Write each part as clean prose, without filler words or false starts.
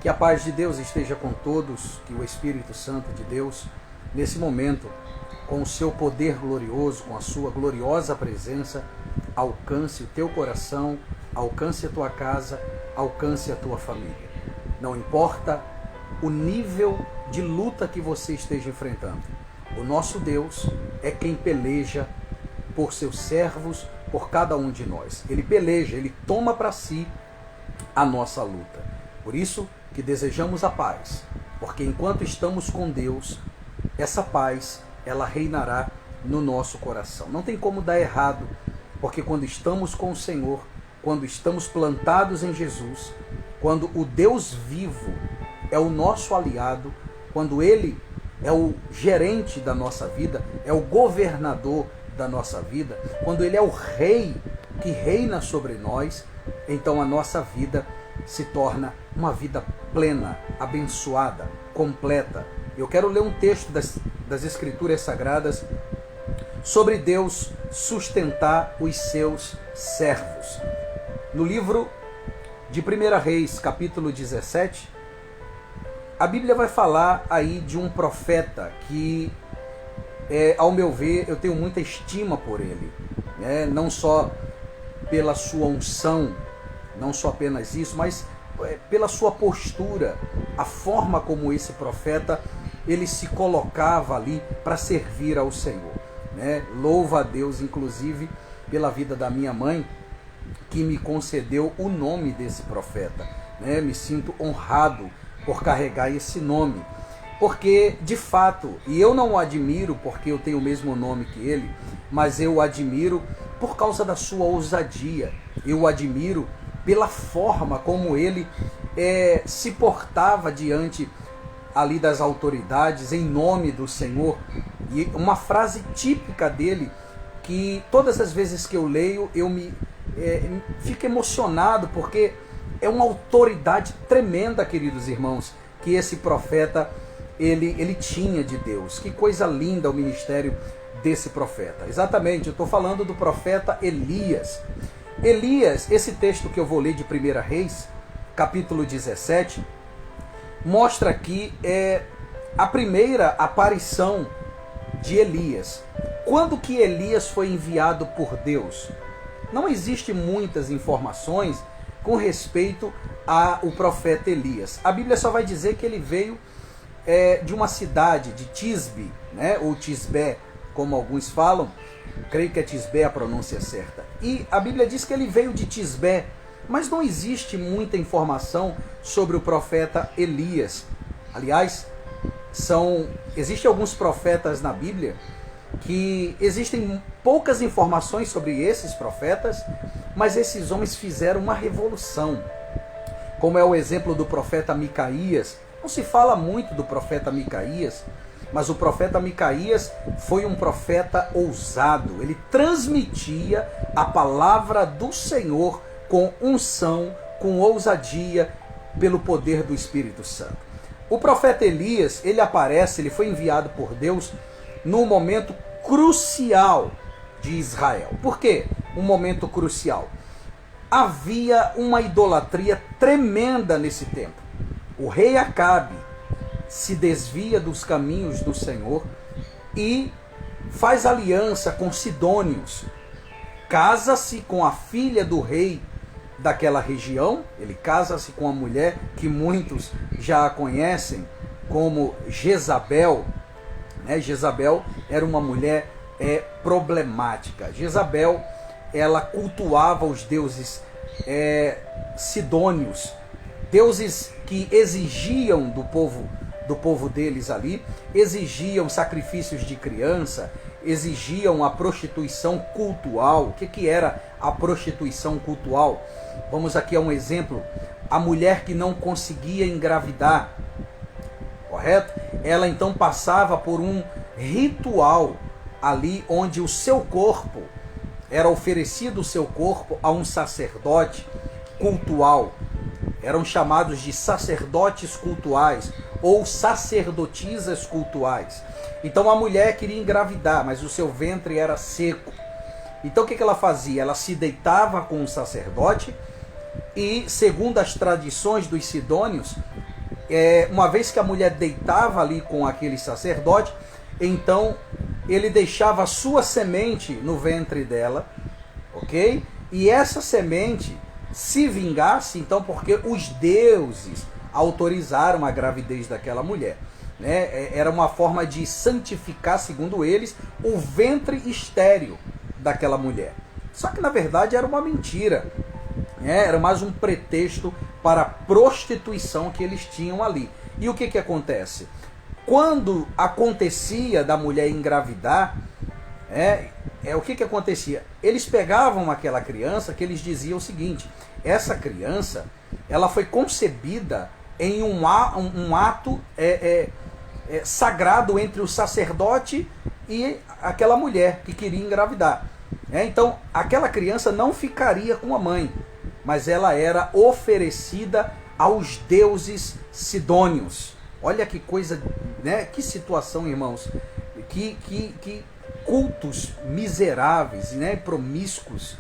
Que a paz de Deus esteja com todos, que o Espírito Santo de Deus, nesse momento, com o seu poder glorioso, com a sua gloriosa presença, alcance o teu coração, alcance a tua casa, alcance a tua família. Não importa o nível de luta que você esteja enfrentando, o nosso Deus é quem peleja por seus servos, por cada um de nós. Ele peleja, ele toma para si a nossa luta. Por isso que desejamos a paz, porque enquanto estamos com Deus, essa paz, ela reinará no nosso coração. Não tem como dar errado, porque quando estamos com o Senhor, quando estamos plantados em Jesus, quando o Deus vivo é o nosso aliado, quando Ele é o gerente da nossa vida, é o governador da nossa vida, quando Ele é o rei que reina sobre nós, então a nossa vida se torna uma vida plena, abençoada, completa. Eu quero ler um texto das Escrituras Sagradas sobre Deus sustentar os seus servos. No livro de 1 Reis, capítulo 17, a Bíblia vai falar aí de um profeta que, ao meu ver, eu tenho muita estima por ele, né? Não só pela sua unção, não só apenas isso, mas pela sua postura, a forma como esse profeta ele se colocava ali para servir ao Senhor, né? Louva a Deus, inclusive, pela vida da minha mãe, que me concedeu o nome desse profeta, né? Me sinto honrado por carregar esse nome, porque de fato, e eu não o admiro porque eu tenho o mesmo nome que ele, mas eu o admiro por causa da sua ousadia, eu o admiro pela forma como ele se portava diante ali das autoridades em nome do Senhor. E uma frase típica dele, que todas as vezes que eu leio, eu fico emocionado, porque é uma autoridade tremenda, queridos irmãos, que esse profeta ele tinha de Deus. Que coisa linda o ministério desse profeta. Exatamente, eu estou falando do profeta Elias. Elias, esse texto que eu vou ler de 1 Reis, capítulo 17, mostra aqui a primeira aparição de Elias. Quando que Elias foi enviado por Deus? Não existem muitas informações com respeito ao profeta Elias. A Bíblia só vai dizer que ele veio de uma cidade, de Tisbe, né? Ou Tisbé, como alguns falam. Creio que é Tisbé a pronúncia certa. E a Bíblia diz que ele veio de Tisbé, mas não existe muita informação sobre o profeta Elias. Aliás, existem alguns profetas na Bíblia que existem poucas informações sobre esses profetas, mas esses homens fizeram uma revolução. Como é o exemplo do profeta Micaías. Não se fala muito do profeta Micaías, mas o profeta Micaías foi um profeta ousado. Ele transmitia a palavra do Senhor com unção, com ousadia, pelo poder do Espírito Santo. O profeta Elias, ele aparece, ele foi enviado por Deus num momento crucial de Israel. Por quê? Um momento crucial. Havia uma idolatria tremenda nesse tempo. O rei Acabe se desvia dos caminhos do Senhor e faz aliança com sidônios. Casa-se com a filha do rei daquela região. Ele casa-se com a mulher que muitos já a conhecem como Jezabel. Jezabel era uma mulher problemática. Jezabel, ela cultuava os deuses sidônios, deuses que exigiam do povo deles ali, exigiam sacrifícios de criança, exigiam a prostituição cultual. O que era a prostituição cultual? Vamos aqui a um exemplo. A mulher que não conseguia engravidar, correto? Ela então passava por um ritual ali onde o seu corpo, era oferecido o seu corpo a um sacerdote cultual. Eram chamados de sacerdotes cultuais ou sacerdotisas cultuais. Então a mulher queria engravidar, mas o seu ventre era seco. Então o que ela fazia? Ela se deitava com o sacerdote e, segundo as tradições dos sidônios, uma vez que a mulher deitava ali com aquele sacerdote, então ele deixava a sua semente no ventre dela, ok? E essa semente se vingasse, então, porque os deuses autorizaram a gravidez daquela mulher, né? Era uma forma de santificar, segundo eles, o ventre estéril daquela mulher. Só que na verdade era uma mentira, né? Era mais um pretexto para a prostituição que eles tinham ali. E o que que acontece? Quando acontecia da mulher engravidar, o que que acontecia? Eles pegavam aquela criança, que eles diziam o seguinte: essa criança, ela foi concebida em um ato sagrado entre o sacerdote e aquela mulher que queria engravidar. Então, aquela criança não ficaria com a mãe, mas ela era oferecida aos deuses sidônios. Olha que coisa, né? Que situação, irmãos. Que cultos miseráveis, né? Promíscuos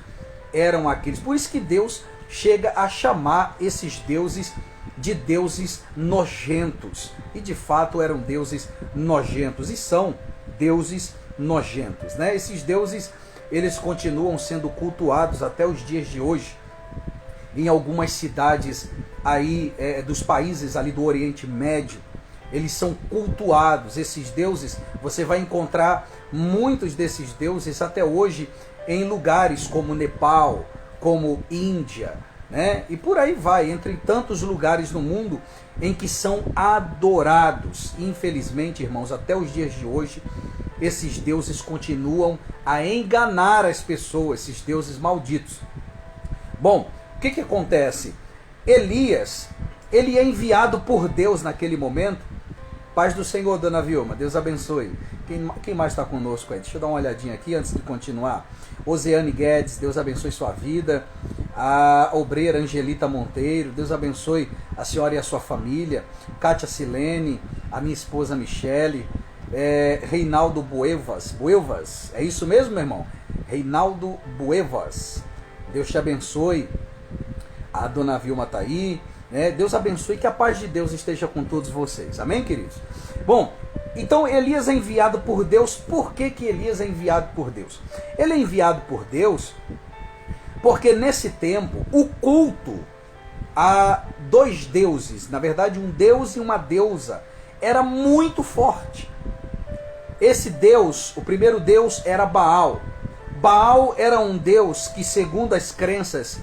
eram aqueles. Por isso que Deus chega a chamar esses deuses de deuses nojentos. E de fato eram deuses nojentos. E são deuses nojentos, né? Esses deuses, eles continuam sendo cultuados até os dias de hoje em algumas cidades aí dos países ali do Oriente Médio. Eles são cultuados, esses deuses. Você vai encontrar muitos desses deuses até hoje em lugares como Nepal, como Índia, né? E por aí vai, entre tantos lugares no mundo em que são adorados. Infelizmente, irmãos, até os dias de hoje, esses deuses continuam a enganar as pessoas, esses deuses malditos. Bom, o que que acontece? Elias, ele é enviado por Deus naquele momento. Paz do Senhor, dona Vilma, Deus abençoe. Quem mais está conosco aí? Deixa eu dar uma olhadinha aqui antes de continuar. Oseane Guedes, Deus abençoe sua vida. A obreira Angelita Monteiro, Deus abençoe a senhora e a sua família. Kátia Silene, a minha esposa Michele. Reinaldo Buevas, é isso mesmo, meu irmão? Reinaldo Buevas, Deus te abençoe. A dona Vilma está aí, né? Deus abençoe, que a paz de Deus esteja com todos vocês, amém, queridos? Bom, então Elias é enviado por Deus. Por que que Elias é enviado por Deus? Ele é enviado por Deus porque nesse tempo o culto a dois deuses, na verdade um deus e uma deusa, era muito forte. Esse deus, o primeiro deus era Baal. Baal era um deus que, segundo as crenças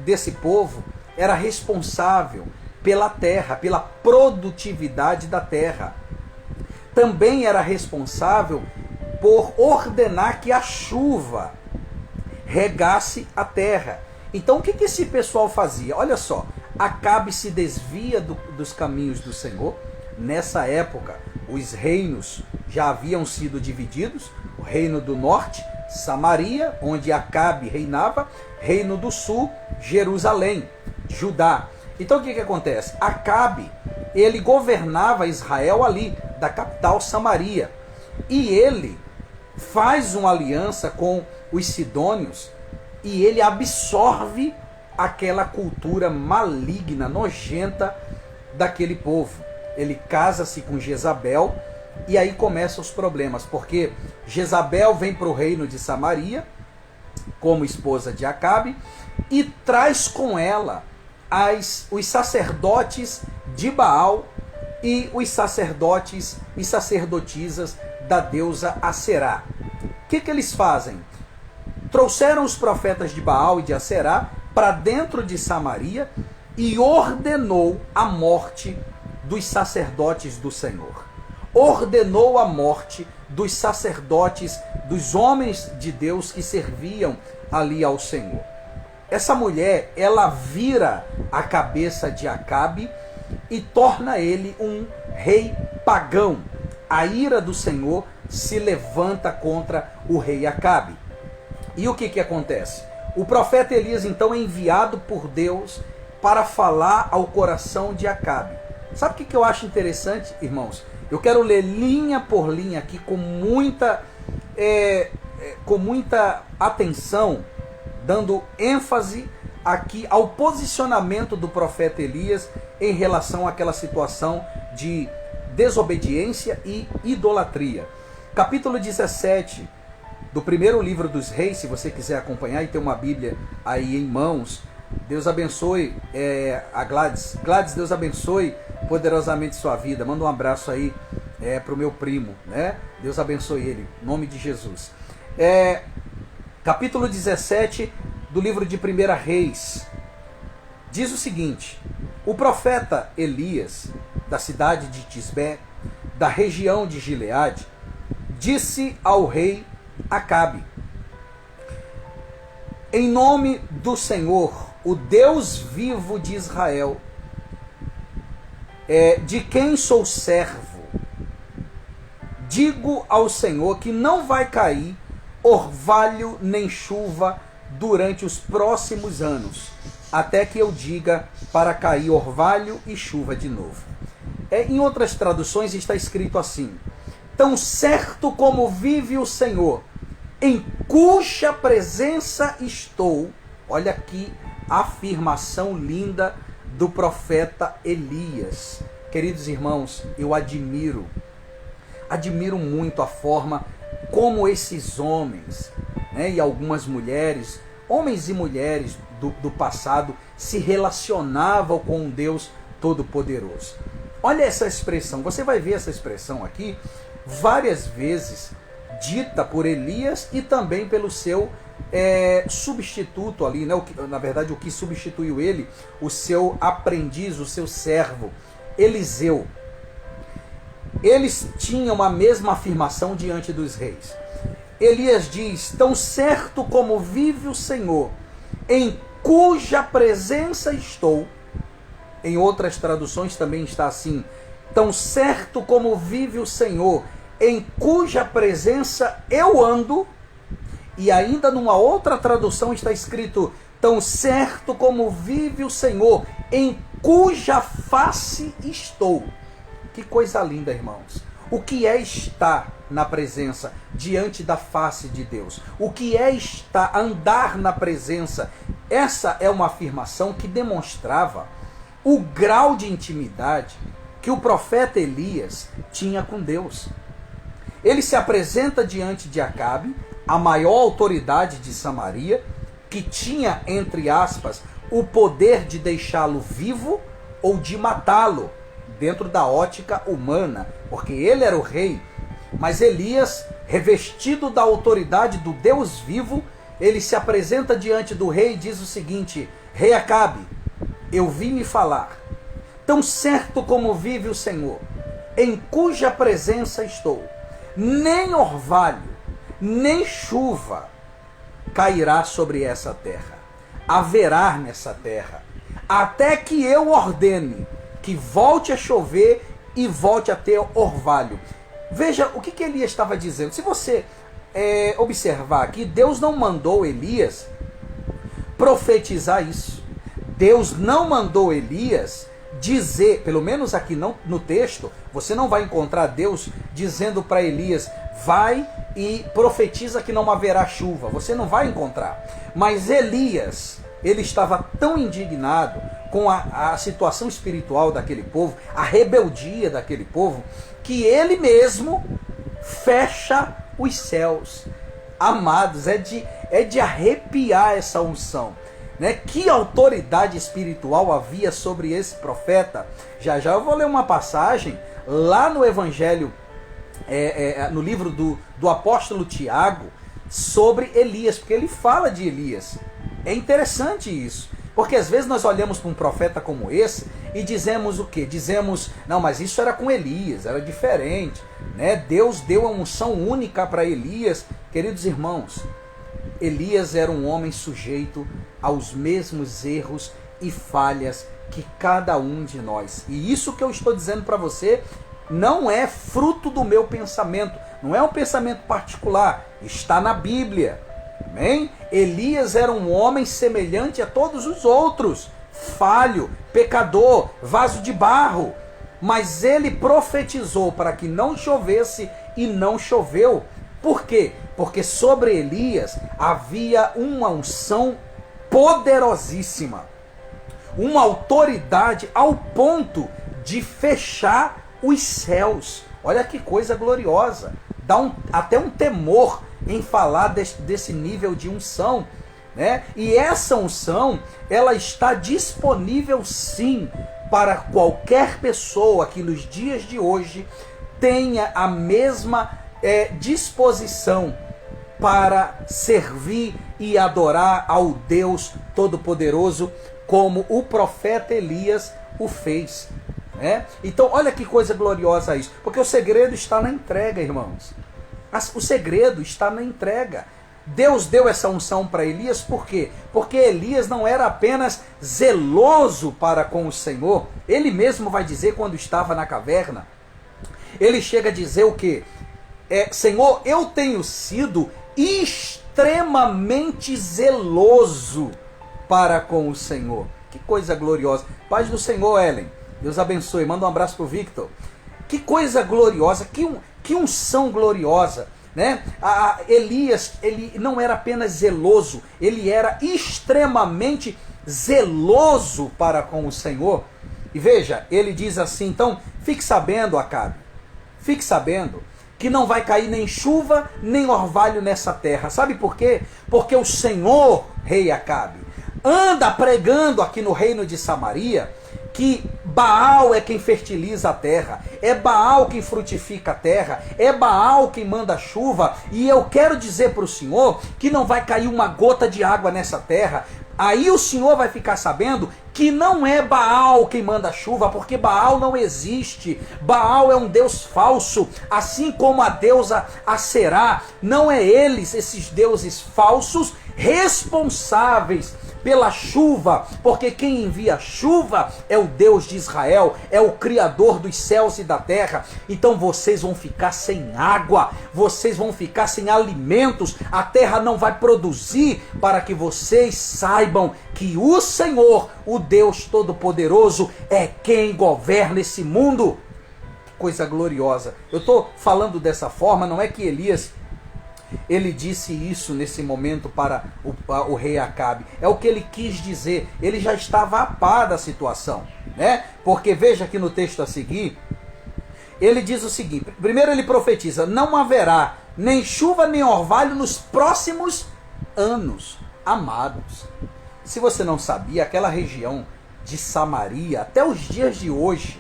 desse povo, era responsável pela terra, pela produtividade da terra. Também era responsável por ordenar que a chuva regasse a terra. Então o que que esse pessoal fazia? Olha só, Acabe se desvia dos caminhos do Senhor. Nessa época, os reinos já haviam sido divididos. O reino do norte, Samaria, onde Acabe reinava. Reino do sul, Jerusalém, Judá. Então o que que acontece? Acabe, ele governava Israel ali, da capital Samaria. E ele faz uma aliança com os sidônios e ele absorve aquela cultura maligna, nojenta daquele povo. Ele casa-se com Jezabel e aí começam os problemas, porque Jezabel vem para o reino de Samaria como esposa de Acabe e traz com ela os sacerdotes de Baal e os sacerdotes e sacerdotisas da deusa Aserá. O que que eles fazem? Trouxeram os profetas de Baal e de Aserá para dentro de Samaria e ordenou a morte dos sacerdotes do Senhor. Ordenou a morte dos sacerdotes, dos homens de Deus que serviam ali ao Senhor. Essa mulher, ela vira a cabeça de Acabe e torna ele um rei pagão. A ira do Senhor se levanta contra o rei Acabe. E o que que acontece? O profeta Elias então é enviado por Deus para falar ao coração de Acabe. Sabe o que que eu acho interessante, irmãos? Eu quero ler linha por linha aqui com muita atenção, dando ênfase aqui ao posicionamento do profeta Elias em relação àquela situação de desobediência e idolatria. Capítulo 17 do primeiro livro dos Reis, se você quiser acompanhar e ter uma Bíblia aí em mãos. Deus abençoe a Gladys. Gladys, Deus abençoe poderosamente sua vida. Manda um abraço aí para o meu primo, né? Deus abençoe ele, em nome de Jesus. Capítulo 17 do livro de 1 Reis. Diz o seguinte: o profeta Elias, da cidade de Tisbé, da região de Gileade, disse ao rei Acabe: em nome do Senhor, o Deus vivo de Israel, de quem sou servo, digo ao Senhor que não vai cair orvalho nem chuva durante os próximos anos, até que eu diga para cair orvalho e chuva de novo. Em outras traduções está escrito assim: tão certo como vive o Senhor, em cuja presença estou. Olha aqui a afirmação linda do profeta Elias. Queridos irmãos, eu admiro muito a forma como esses homens, né, e algumas mulheres, homens e mulheres do passado, se relacionavam com um Deus Todo-Poderoso. Olha essa expressão, você vai ver essa expressão aqui várias vezes, dita por Elias e também pelo seu substituto ali, né? Na verdade, o que substituiu ele, o seu aprendiz, o seu servo, Eliseu. Eles tinham a mesma afirmação diante dos reis. Elias diz: tão certo como vive o Senhor, em cuja presença estou. Em outras traduções também está assim: tão certo como vive o Senhor, em cuja presença eu ando. E ainda numa outra tradução está escrito: tão certo como vive o Senhor, em cuja face estou. Que coisa linda, irmãos. O que é estar na presença, diante da face de Deus? O que é estar, andar na presença? Essa é uma afirmação que demonstrava o grau de intimidade que o profeta Elias tinha com Deus. Ele se apresenta diante de Acabe, a maior autoridade de Samaria, que tinha, entre aspas, o poder de deixá-lo vivo ou de matá-lo, dentro da ótica humana, porque ele era o rei. Mas Elias, revestido da autoridade do Deus vivo, ele se apresenta diante do rei e diz o seguinte: rei Acabe, eu vim me falar, tão certo como vive o Senhor, em cuja presença estou, nem orvalho, nem chuva cairá sobre essa terra, haverá nessa terra, até que eu ordene que volte a chover e volte a ter orvalho. Veja o que Elias estava dizendo. Se você observar aqui, Deus não mandou Elias profetizar isso. Deus não mandou Elias dizer, pelo menos aqui não, no texto, você não vai encontrar Deus dizendo para Elias: vai e profetiza que não haverá chuva. Você não vai encontrar. Mas Elias, ele estava tão indignado com a situação espiritual daquele povo, a rebeldia daquele povo, que ele mesmo fecha os céus. Amados, é de arrepiar essa unção, né? Que autoridade espiritual havia sobre esse profeta. Já eu vou ler uma passagem lá no Evangelho, no livro do apóstolo Tiago, sobre Elias, porque ele fala de Elias. É interessante isso, porque às vezes nós olhamos para um profeta como esse e dizemos o quê? Dizemos: não, mas isso era com Elias, era diferente, né? Deus deu a unção única para Elias. Queridos irmãos, Elias era um homem sujeito aos mesmos erros e falhas que cada um de nós. E isso que eu estou dizendo para você não é fruto do meu pensamento, não é um pensamento particular, está na Bíblia. Amém? Elias era um homem semelhante a todos os outros, falho, pecador, vaso de barro, mas ele profetizou para que não chovesse e não choveu. Por quê? Porque sobre Elias havia uma unção poderosíssima, uma autoridade ao ponto de fechar os céus. Olha que coisa gloriosa, dá até um temor em falar desse nível de unção, né? E essa unção, ela está disponível sim para qualquer pessoa que nos dias de hoje tenha a mesma disposição para servir e adorar ao Deus Todo-Poderoso, como o profeta Elias o fez, né? Então olha que coisa gloriosa isso, porque o segredo está na entrega, irmãos. O segredo está na entrega. Deus deu essa unção para Elias, por quê? Porque Elias não era apenas zeloso para com o Senhor. Ele mesmo vai dizer, quando estava na caverna, ele chega a dizer o quê? Senhor, eu tenho sido extremamente zeloso para com o Senhor. Que coisa gloriosa. Paz do Senhor, Ellen. Deus abençoe. Manda um abraço para o Victor. Que coisa gloriosa, que unção gloriosa, né? Elias, ele não era apenas zeloso, ele era extremamente zeloso para com o Senhor. E veja, ele diz assim, então, fique sabendo, Acabe, fique sabendo que não vai cair nem chuva, nem orvalho nessa terra. Sabe por quê? Porque o Senhor, rei Acabe, anda pregando aqui no reino de Samaria que Baal é quem fertiliza a terra, é Baal quem frutifica a terra, é Baal quem manda chuva, e eu quero dizer para o Senhor que não vai cair uma gota de água nessa terra. Aí o Senhor vai ficar sabendo que não é Baal quem manda chuva, porque Baal não existe. Baal é um deus falso, assim como a deusa Aserá. Não é eles, esses deuses falsos, responsáveis pela chuva, porque quem envia chuva é o Deus de Israel, é o Criador dos céus e da terra. Então vocês vão ficar sem água, vocês vão ficar sem alimentos, a terra não vai produzir, para que vocês saibam que o Senhor, o Deus Todo-Poderoso, é quem governa esse mundo. Coisa gloriosa. Eu estou falando dessa forma, não é que Elias ele disse isso nesse momento para o rei Acabe. É o que ele quis dizer. Ele já estava a par da situação, né? Porque veja aqui no texto a seguir, ele diz o seguinte, primeiro ele profetiza, não haverá nem chuva nem orvalho nos próximos anos. Amados, se você não sabia, aquela região de Samaria, até os dias de hoje,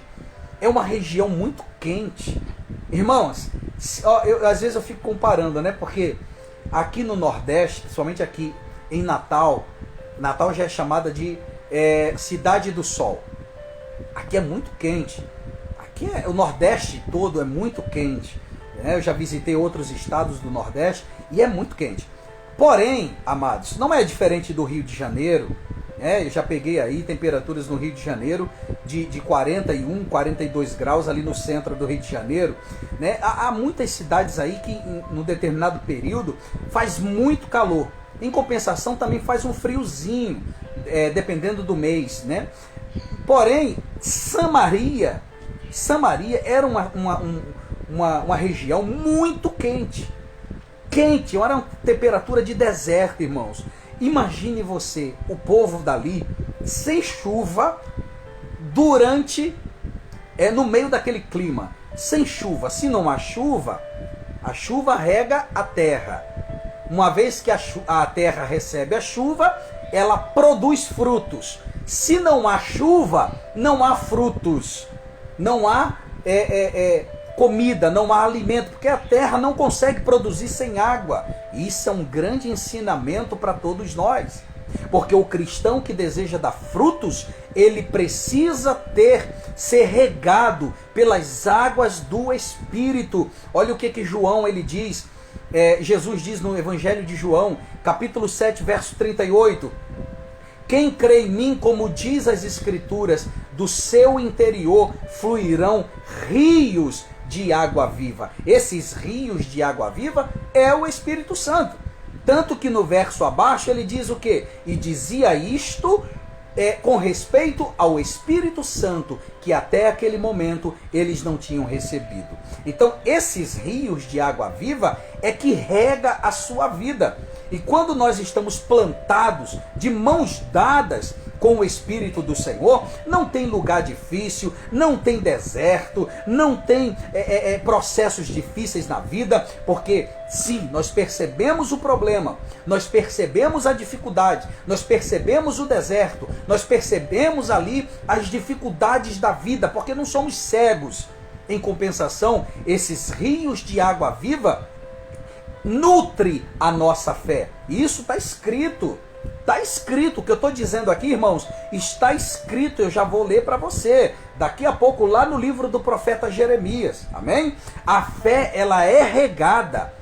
é uma região muito quente. Irmãos, às vezes eu fico comparando, né? Porque aqui no Nordeste, principalmente aqui em Natal, Natal já é chamada de Cidade do Sol. Aqui é muito quente. Aqui o Nordeste todo é muito quente, né? Eu já visitei outros estados do Nordeste e é muito quente. Porém, amados, não é diferente do Rio de Janeiro. Eu já peguei aí temperaturas no Rio de Janeiro de 41, 42 graus ali no centro do Rio de Janeiro, né? Há muitas cidades aí que em um determinado período faz muito calor. Em compensação também faz um friozinho, dependendo do mês, né? Porém, Samaria era uma região muito quente. Quente, era uma temperatura de deserto, irmãos. Imagine você, o povo dali, sem chuva, no meio daquele clima, sem chuva. Se não há chuva, a chuva rega a terra. Uma vez que a terra recebe a chuva, ela produz frutos. Se não há chuva, não há frutos. Não há comida, não há alimento, porque a terra não consegue produzir sem água. Isso é um grande ensinamento para todos nós, porque o cristão que deseja dar frutos, ele precisa ser regado pelas águas do Espírito. Olha o que João ele diz, Jesus diz no Evangelho de João, capítulo 7, verso 38, quem crê em mim, como diz as Escrituras, do seu interior fluirão rios de água viva. Esses rios de água viva é o Espírito Santo. Tanto que no verso abaixo ele diz o quê? E dizia isto com respeito ao Espírito Santo, que até aquele momento eles não tinham recebido. Então, esses rios de água viva é que rega a sua vida. E quando nós estamos plantados de mãos dadas com o Espírito do Senhor, não tem lugar difícil, não tem deserto, não tem processos difíceis na vida, porque sim, nós percebemos o problema, nós percebemos a dificuldade, nós percebemos o deserto, nós percebemos ali as dificuldades da vida, porque não somos cegos. Em compensação, esses rios de água viva nutre a nossa fé. Isso está escrito. Está escrito. O que eu estou dizendo aqui, irmãos, está escrito. Eu já vou ler para você daqui a pouco lá no livro do profeta Jeremias. Amém? A fé, ela é regada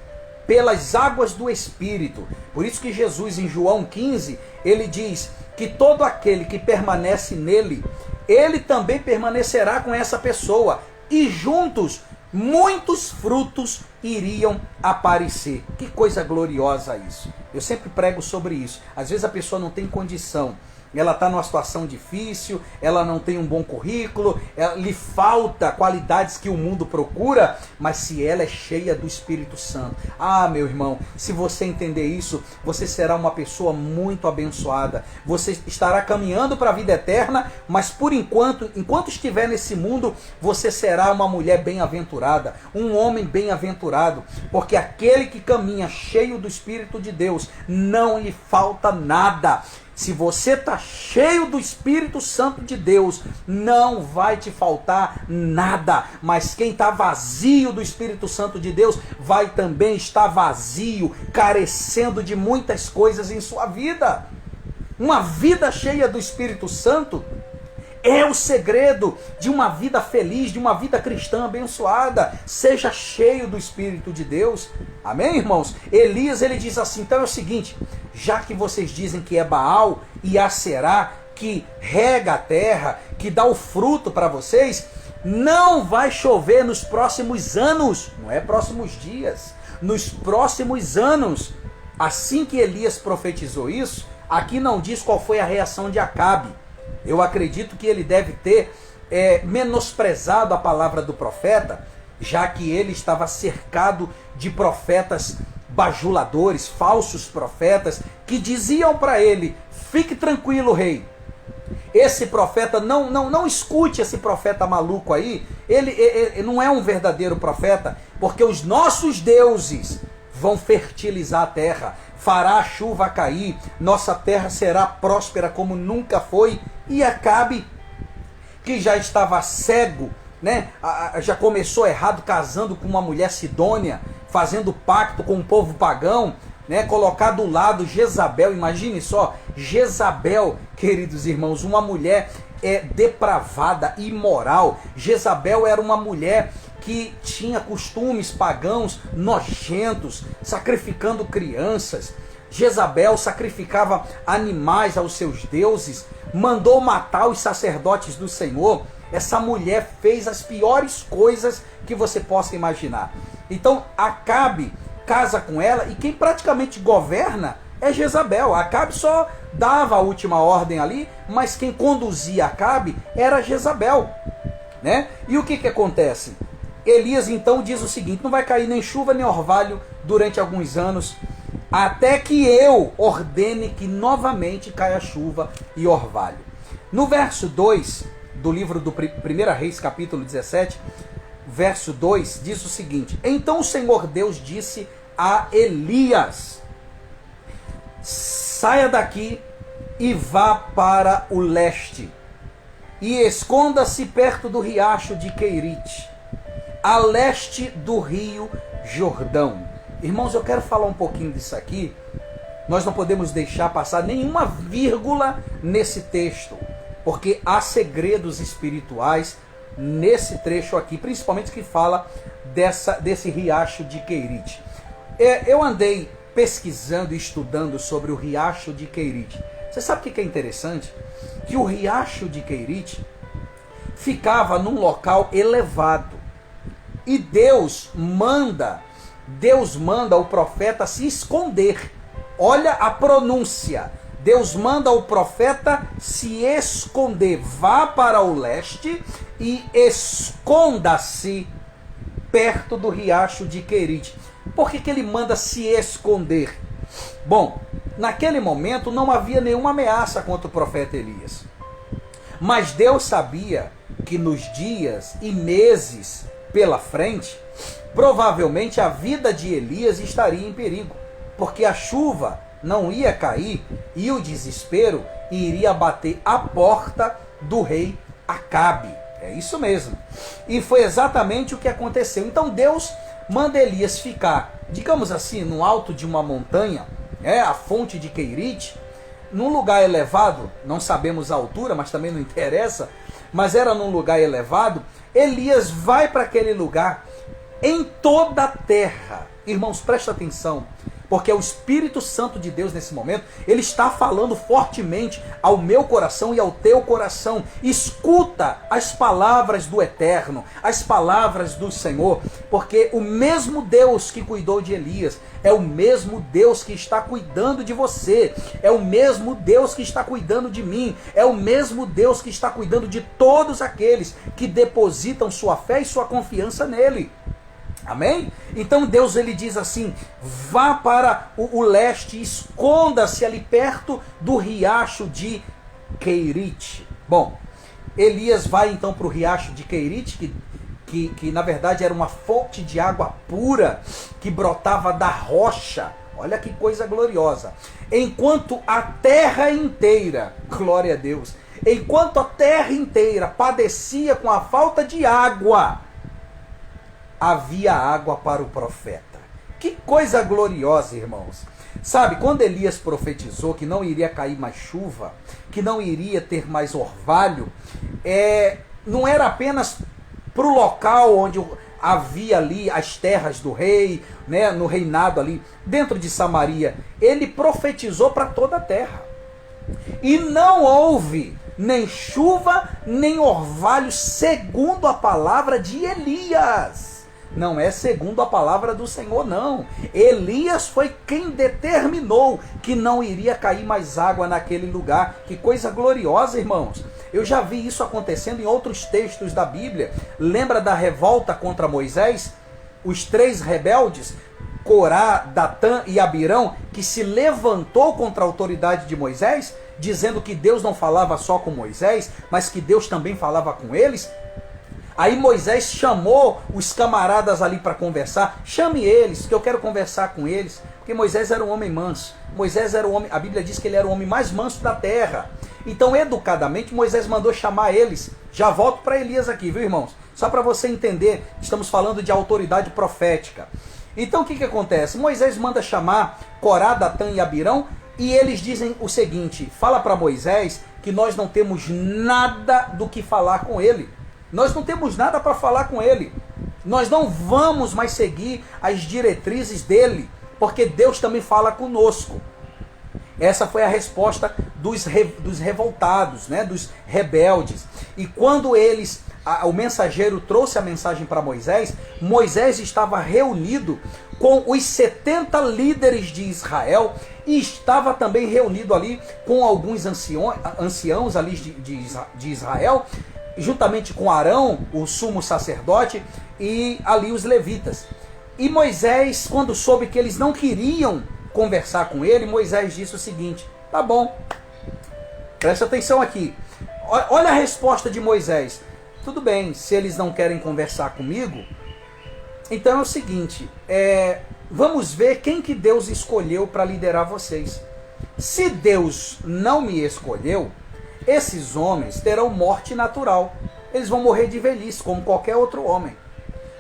pelas águas do Espírito. Por isso que Jesus, em João 15, ele diz que todo aquele que permanece nele, ele também permanecerá com essa pessoa. E juntos muitos frutos iriam aparecer. Que coisa gloriosa isso. Eu sempre prego sobre isso. Às vezes a pessoa não tem condição, ela está numa situação difícil, ela não tem um bom currículo, lhe falta qualidades que o mundo procura, mas se ela é cheia do Espírito Santo, meu irmão, se você entender isso, você será uma pessoa muito abençoada, você estará caminhando para a vida eterna, mas por enquanto estiver nesse mundo, você será uma mulher bem-aventurada, um homem bem-aventurado, porque aquele que caminha cheio do Espírito de Deus, não lhe falta nada. Se você está cheio do Espírito Santo de Deus, não vai te faltar nada. Mas quem está vazio do Espírito Santo de Deus, vai também estar vazio, carecendo de muitas coisas em sua vida. Uma vida cheia do Espírito Santo é o segredo de uma vida feliz, de uma vida cristã abençoada. Seja cheio do Espírito de Deus. Amém, irmãos? Elias, ele diz assim, então é o seguinte, já que vocês dizem que é Baal e Aserá que rega a terra, que dá o fruto para vocês, não vai chover nos próximos anos, não é próximos dias, nos próximos anos. Assim que Elias profetizou isso, aqui não diz qual foi a reação de Acabe. Eu acredito que ele deve ter menosprezado a palavra do profeta, já que ele estava cercado de profetas bajuladores, falsos profetas, que diziam para ele, fique tranquilo, rei. Esse profeta, não escute esse profeta maluco aí, ele não é um verdadeiro profeta, porque os nossos deuses vão fertilizar a terra, fará a chuva cair, nossa terra será próspera como nunca foi. E Acabe, que já estava cego, né? Já começou errado, casando com uma mulher sidônia, fazendo pacto com um povo pagão, né? Colocar do lado Jezabel, imagine só, Jezabel, queridos irmãos, uma mulher depravada, imoral. Jezabel era uma mulher que tinha costumes pagãos nojentos, sacrificando crianças. Jezabel sacrificava animais aos seus deuses, mandou matar os sacerdotes do Senhor. Essa mulher fez as piores coisas que você possa imaginar. Então Acabe casa com ela e quem praticamente governa é Jezabel. Acabe só dava a última ordem ali, mas quem conduzia Acabe era Jezabel, né? E o que acontece? Elias então diz o seguinte, não vai cair nem chuva nem orvalho durante alguns anos, até que eu ordene que novamente caia chuva e orvalho. No verso 2 do livro do 1 Reis, capítulo 17, verso 2, diz o seguinte, então o Senhor Deus disse a Elias, saia daqui e vá para o leste, e esconda-se perto do riacho de Queirite, a leste do rio Jordão. Irmãos, eu quero falar um pouquinho disso aqui. Nós não podemos deixar passar nenhuma vírgula nesse texto, porque há segredos espirituais nesse trecho aqui, principalmente que fala desse riacho de Queirite. Eu andei pesquisando e estudando sobre o riacho de Queirite. Você sabe o que é interessante? Que o riacho de Queirite ficava num local elevado. E Deus manda o profeta se esconder. Olha a pronúncia. Deus manda o profeta se esconder. Vá para o leste e esconda-se perto do riacho de Querite. Por que ele manda se esconder? Bom, naquele momento não havia nenhuma ameaça contra o profeta Elias. Mas Deus sabia que nos dias e meses pela frente, provavelmente a vida de Elias estaria em perigo, porque a chuva não ia cair e o desespero iria bater à porta do rei Acabe. É isso mesmo. E foi exatamente o que aconteceu. Então Deus manda Elias ficar, digamos assim, no alto de uma montanha, a fonte de Querite, num lugar elevado, não sabemos a altura, mas também não interessa, mas era num lugar elevado. Elias vai para aquele lugar em toda a terra. Irmãos, presta atenção, porque é o Espírito Santo de Deus nesse momento, ele está falando fortemente ao meu coração e ao teu coração. Escuta as palavras do Eterno, as palavras do Senhor, porque o mesmo Deus que cuidou de Elias é o mesmo Deus que está cuidando de você, é o mesmo Deus que está cuidando de mim, é o mesmo Deus que está cuidando de todos aqueles que depositam sua fé e sua confiança nele. Amém? Então Deus ele diz assim: vá para o leste, esconda-se ali perto do riacho de Querite. Bom, Elias vai então para o riacho de Querite, que na verdade era uma fonte de água pura que brotava da rocha. Olha que coisa gloriosa. Enquanto a terra inteira, glória a Deus, enquanto a terra inteira padecia com a falta de água, havia água para o profeta. Que coisa gloriosa, irmãos. Sabe, quando Elias profetizou que não iria cair mais chuva, que não iria ter mais orvalho, não era apenas para o local onde havia ali as terras do rei, né, no reinado ali, dentro de Samaria. Ele profetizou para toda a terra. E não houve nem chuva, nem orvalho, segundo a palavra de Elias. Não é segundo a palavra do Senhor, não. Elias foi quem determinou que não iria cair mais água naquele lugar. Que coisa gloriosa, irmãos. Eu já vi isso acontecendo em outros textos da Bíblia. Lembra da revolta contra Moisés? Os 3 rebeldes, Corá, Datã e Abirão, que se levantou contra a autoridade de Moisés, dizendo que Deus não falava só com Moisés, mas que Deus também falava com eles. Aí Moisés chamou os camaradas ali para conversar. Chame eles, que eu quero conversar com eles. Porque Moisés era um homem manso. Moisés era o homem, a Bíblia diz que ele era o homem mais manso da terra. Então, educadamente, Moisés mandou chamar eles. Já volto para Elias aqui, viu, irmãos? Só para você entender, estamos falando de autoridade profética. Então, o que acontece? Moisés manda chamar Corá, Datã e Abirão, e eles dizem o seguinte: fala para Moisés que nós não temos nada do que falar com ele. Nós não temos nada para falar com ele. Nós não vamos mais seguir as diretrizes dele, porque Deus também fala conosco. Essa foi a resposta dos revoltados, né, dos rebeldes. E quando o mensageiro trouxe a mensagem para Moisés, Moisés estava reunido com os 70 líderes de Israel e estava também reunido ali com alguns anciãos ali de Israel, juntamente com Arão, o sumo sacerdote, e ali os levitas. E Moisés, quando soube que eles não queriam conversar com ele, Moisés disse o seguinte: tá bom, presta atenção aqui. Olha a resposta de Moisés: tudo bem, se eles não querem conversar comigo, então é o seguinte, vamos ver quem que Deus escolheu para liderar vocês. Se Deus não me escolheu, esses homens terão morte natural. Eles vão morrer de velhice, como qualquer outro homem.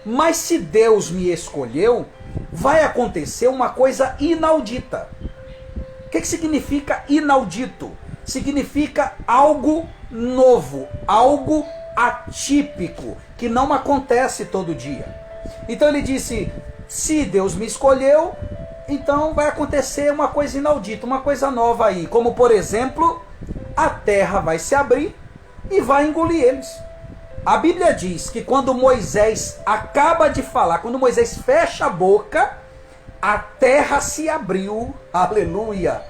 Mas se Deus me escolheu, vai acontecer uma coisa inaudita. O que significa inaudito? Significa algo novo, algo atípico, que não acontece todo dia. Então ele disse: se Deus me escolheu, então vai acontecer uma coisa inaudita, uma coisa nova aí. Como, por exemplo, a terra vai se abrir e vai engolir eles. A Bíblia diz que quando Moisés acaba de falar, quando Moisés fecha a boca, a terra se abriu, aleluia,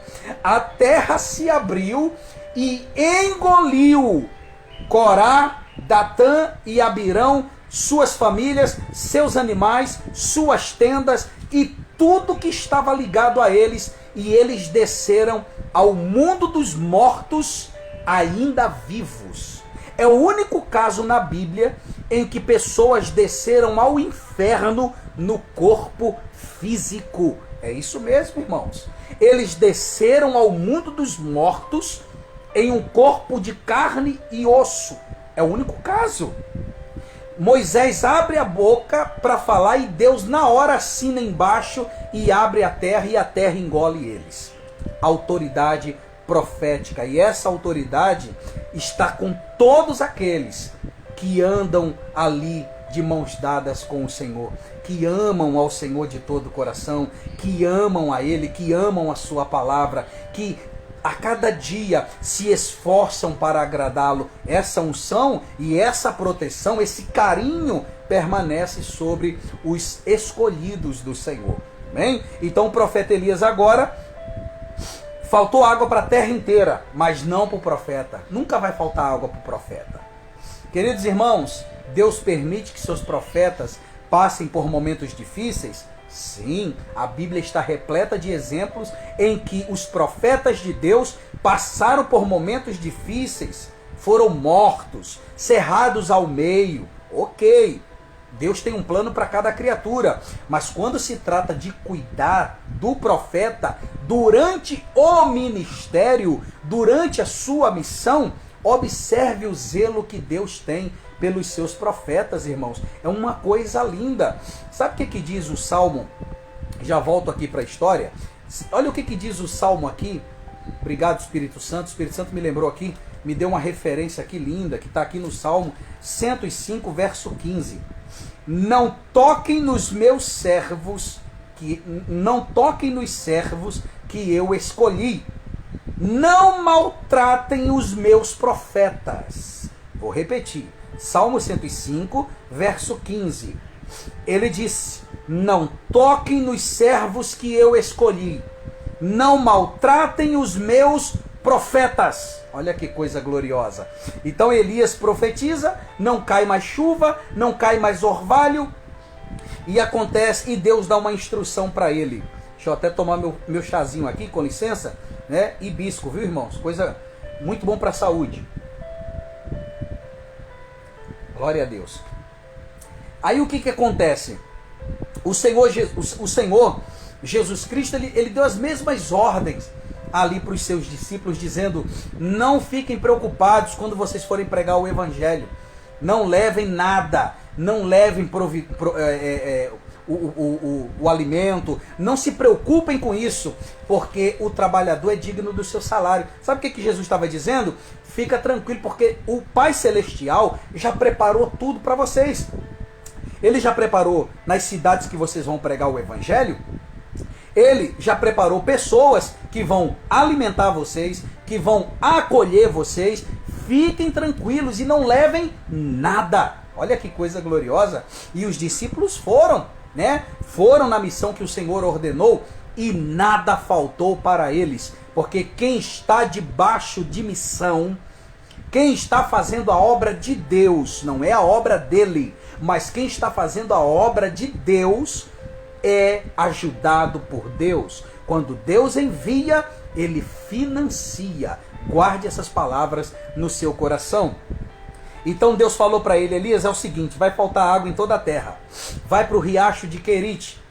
a terra se abriu e engoliu Corá, Datã e Abirão, suas famílias, seus animais, suas tendas e tudo que estava ligado a eles, e eles desceram ao mundo dos mortos ainda vivos. É o único caso na Bíblia em que pessoas desceram ao inferno no corpo físico. É isso mesmo, irmãos. Eles desceram ao mundo dos mortos em um corpo de carne e osso. É o único caso. Moisés abre a boca para falar e Deus na hora assina embaixo e abre a terra e a terra engole eles. Autoridade profética. E essa autoridade está com todos aqueles que andam ali de mãos dadas com o Senhor, que amam ao Senhor de todo o coração, que amam a Ele, que amam a sua palavra, que a cada dia se esforçam para agradá-lo. Essa unção e essa proteção, esse carinho permanece sobre os escolhidos do Senhor. Amém? Então o profeta Elias agora, faltou água para a terra inteira, mas não para o profeta. Nunca vai faltar água para o profeta. Queridos irmãos, Deus permite que seus profetas passem por momentos difíceis? Sim, a Bíblia está repleta de exemplos em que os profetas de Deus passaram por momentos difíceis, foram mortos, cerrados ao meio. Ok, Deus tem um plano para cada criatura, mas quando se trata de cuidar do profeta durante o ministério, durante a sua missão, observe o zelo que Deus tem pelos seus profetas, irmãos. É uma coisa linda. Sabe o que diz o Salmo? Já volto aqui para a história. Olha o que diz o Salmo aqui. Obrigado, Espírito Santo. O Espírito Santo me lembrou aqui, me deu uma referência aqui linda, que está aqui no Salmo 105, verso 15. Não toquem nos meus servos, não toquem nos servos que eu escolhi. Não maltratem os meus profetas. Vou repetir. Salmo 105, verso 15. Ele disse: não toquem nos servos que eu escolhi. Não maltratem os meus profetas. Olha que coisa gloriosa. Então Elias profetiza, não cai mais chuva, não cai mais orvalho. E acontece, e Deus dá uma instrução para ele. Deixa eu até tomar meu chazinho aqui, com licença, né? Hibisco, viu, irmãos? Coisa muito bom para a saúde. Glória a Deus. Aí o que acontece? O Senhor Jesus Cristo, ele deu as mesmas ordens ali para os seus discípulos, dizendo: não fiquem preocupados quando vocês forem pregar o Evangelho. Não levem nada, não levem o alimento, não se preocupem com isso, porque o trabalhador é digno do seu salário. Sabe o que Jesus estava dizendo? Fica tranquilo, porque o Pai Celestial já preparou tudo para vocês. Ele já preparou nas cidades que vocês vão pregar o Evangelho. Ele já preparou pessoas que vão alimentar vocês, que vão acolher vocês. Fiquem tranquilos e não levem nada. Olha que coisa gloriosa. E os discípulos foram, né? Foram na missão que o Senhor ordenou e nada faltou para eles. Porque quem está debaixo de missão, quem está fazendo a obra de Deus, não é a obra dele, mas quem está fazendo a obra de Deus é ajudado por Deus. Quando Deus envia, ele financia. Guarde essas palavras no seu coração. Então Deus falou para ele: Elias, é o seguinte, vai faltar água em toda a terra. Vai para o riacho de Querite.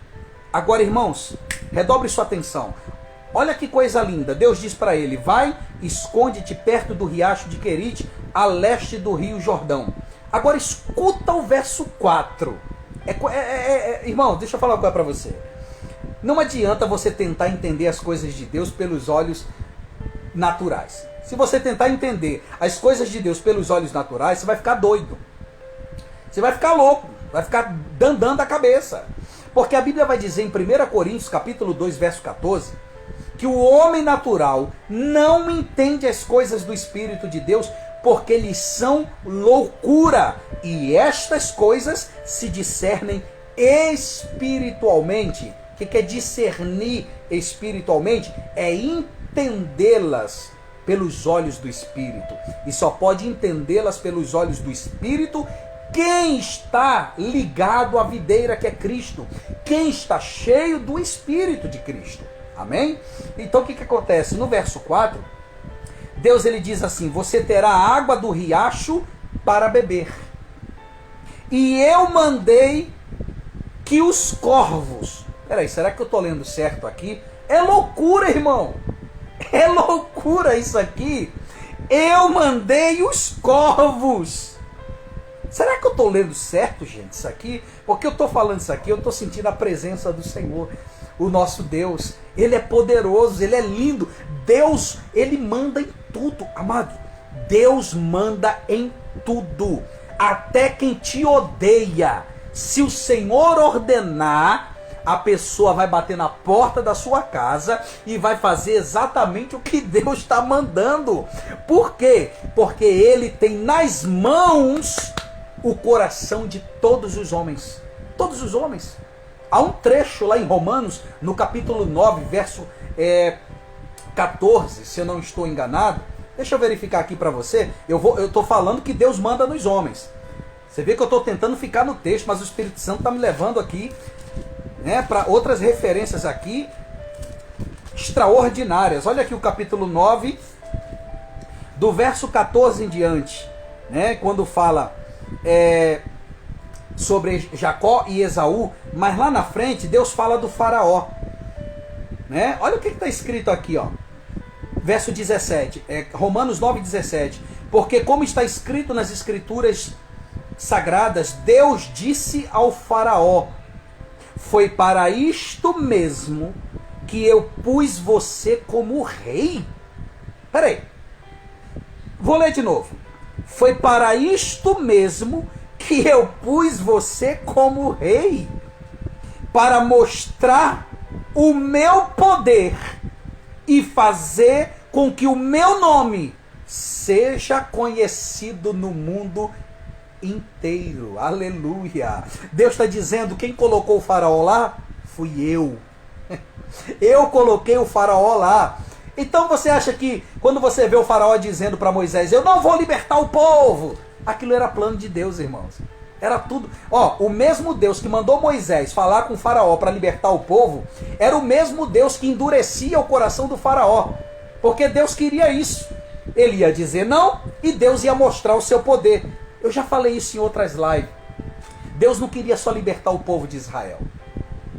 Agora, irmãos, redobre sua atenção. Olha que coisa linda. Deus diz para ele: vai, esconde-te perto do riacho de Querite, a leste do rio Jordão. Agora escuta o verso 4. Irmão, deixa eu falar uma coisa para você. Não adianta você tentar entender as coisas de Deus pelos olhos naturais. Se você tentar entender as coisas de Deus pelos olhos naturais, você vai ficar doido. Você vai ficar louco, vai ficar dandando a cabeça. Porque a Bíblia vai dizer em 1 Coríntios, capítulo 2, verso 14, que o homem natural não entende as coisas do Espírito de Deus, porque lhes são loucura, e estas coisas se discernem espiritualmente. O que é discernir espiritualmente? É entendê-las pelos olhos do Espírito. E só pode entendê-las pelos olhos do Espírito quem está ligado à videira que é Cristo. Quem está cheio do Espírito de Cristo. Amém? Então o que acontece? No verso 4, Deus ele diz assim: você terá água do riacho para beber. E eu mandei que os corvos... Peraí, será que eu estou lendo certo aqui? É loucura, irmão! É loucura isso aqui! Eu mandei os corvos! Será que eu estou lendo certo, gente, isso aqui? Porque eu estou falando isso aqui, eu estou sentindo a presença do Senhor. O nosso Deus, Ele é poderoso, Ele é lindo. Deus, Ele manda em tudo, amado. Deus manda em tudo. Até quem te odeia. Se o Senhor ordenar, a pessoa vai bater na porta da sua casa e vai fazer exatamente o que Deus está mandando. Por quê? Porque Ele tem nas mãos o coração de todos os homens. Todos os homens. Há um trecho lá em Romanos, no capítulo 9, verso 14, se eu não estou enganado. Deixa eu verificar aqui para você. Eu estou falando que Deus manda nos homens. Você vê que eu estou tentando ficar no texto, mas o Espírito Santo está me levando aqui, né, para outras referências aqui extraordinárias. Olha aqui o capítulo 9, do verso 14 em diante, né, quando fala sobre Jacó e Esaú, mas lá na frente Deus fala do faraó, né? Olha o que está escrito aqui, ó. Verso 17, Romanos 9, 17. Porque como está escrito nas escrituras sagradas, Deus disse ao faraó: foi para isto mesmo que eu pus você como rei. Peraí, vou ler de novo. Foi para isto mesmo que eu pus você como rei, para mostrar o meu poder e fazer com que o meu nome seja conhecido no mundo inteiro. Aleluia! Deus está dizendo: quem colocou o faraó lá? Fui eu. Eu coloquei o faraó lá. Então você acha que quando você vê o faraó dizendo para Moisés: eu não vou libertar o povo, aquilo era plano de Deus, irmãos. Era tudo. Ó, o mesmo Deus que mandou Moisés falar com o faraó para libertar o povo, era o mesmo Deus que endurecia o coração do faraó. Porque Deus queria isso. Ele ia dizer não e Deus ia mostrar o seu poder. Eu já falei isso em outras lives. Deus não queria só libertar o povo de Israel.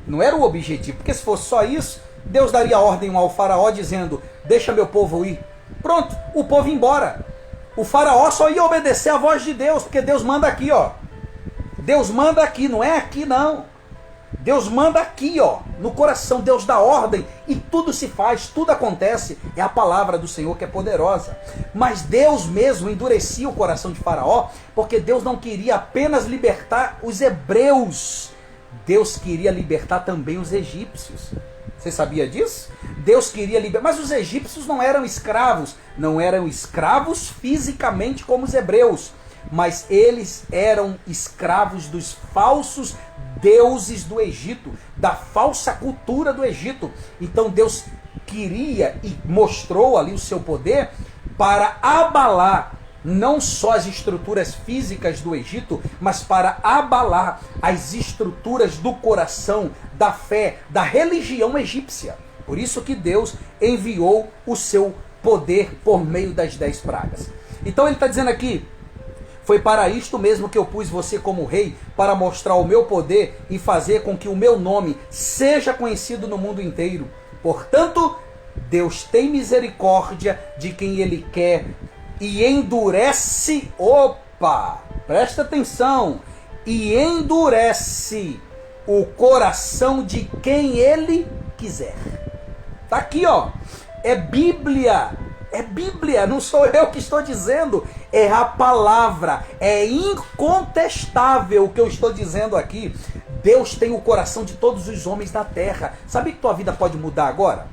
Não era o objetivo. Porque se fosse só isso, Deus daria ordem ao faraó dizendo: deixa meu povo ir. Pronto, o povo ia embora. O faraó só ia obedecer à voz de Deus, porque Deus manda aqui, ó. Deus manda aqui, não é aqui não. Deus manda aqui, ó, no coração. Deus dá ordem e tudo se faz, tudo acontece. É a palavra do Senhor que é poderosa. Mas Deus mesmo endurecia o coração de Faraó, porque Deus não queria apenas libertar os hebreus. Deus queria libertar também os egípcios. Você sabia disso? Deus queria libertar, mas os egípcios não eram escravos. Não eram escravos fisicamente como os hebreus, mas eles eram escravos dos falsos deuses do Egito, da falsa cultura do Egito. Então Deus queria e mostrou ali o seu poder para abalar não só as estruturas físicas do Egito, mas para abalar as estruturas do coração, da fé, da religião egípcia. Por isso que Deus enviou o seu poder por meio das 10 pragas. Então ele está dizendo aqui: foi para isto mesmo que eu pus você como rei, para mostrar o meu poder e fazer com que o meu nome seja conhecido no mundo inteiro. Portanto, Deus tem misericórdia de quem Ele quer e endurece, presta atenção, e endurece o coração de quem Ele quiser. Tá aqui, ó, é Bíblia. É Bíblia, não sou eu que estou dizendo, é a palavra, é incontestável o que eu estou dizendo aqui. Deus tem o coração de todos os homens da terra. Sabia que tua vida pode mudar agora?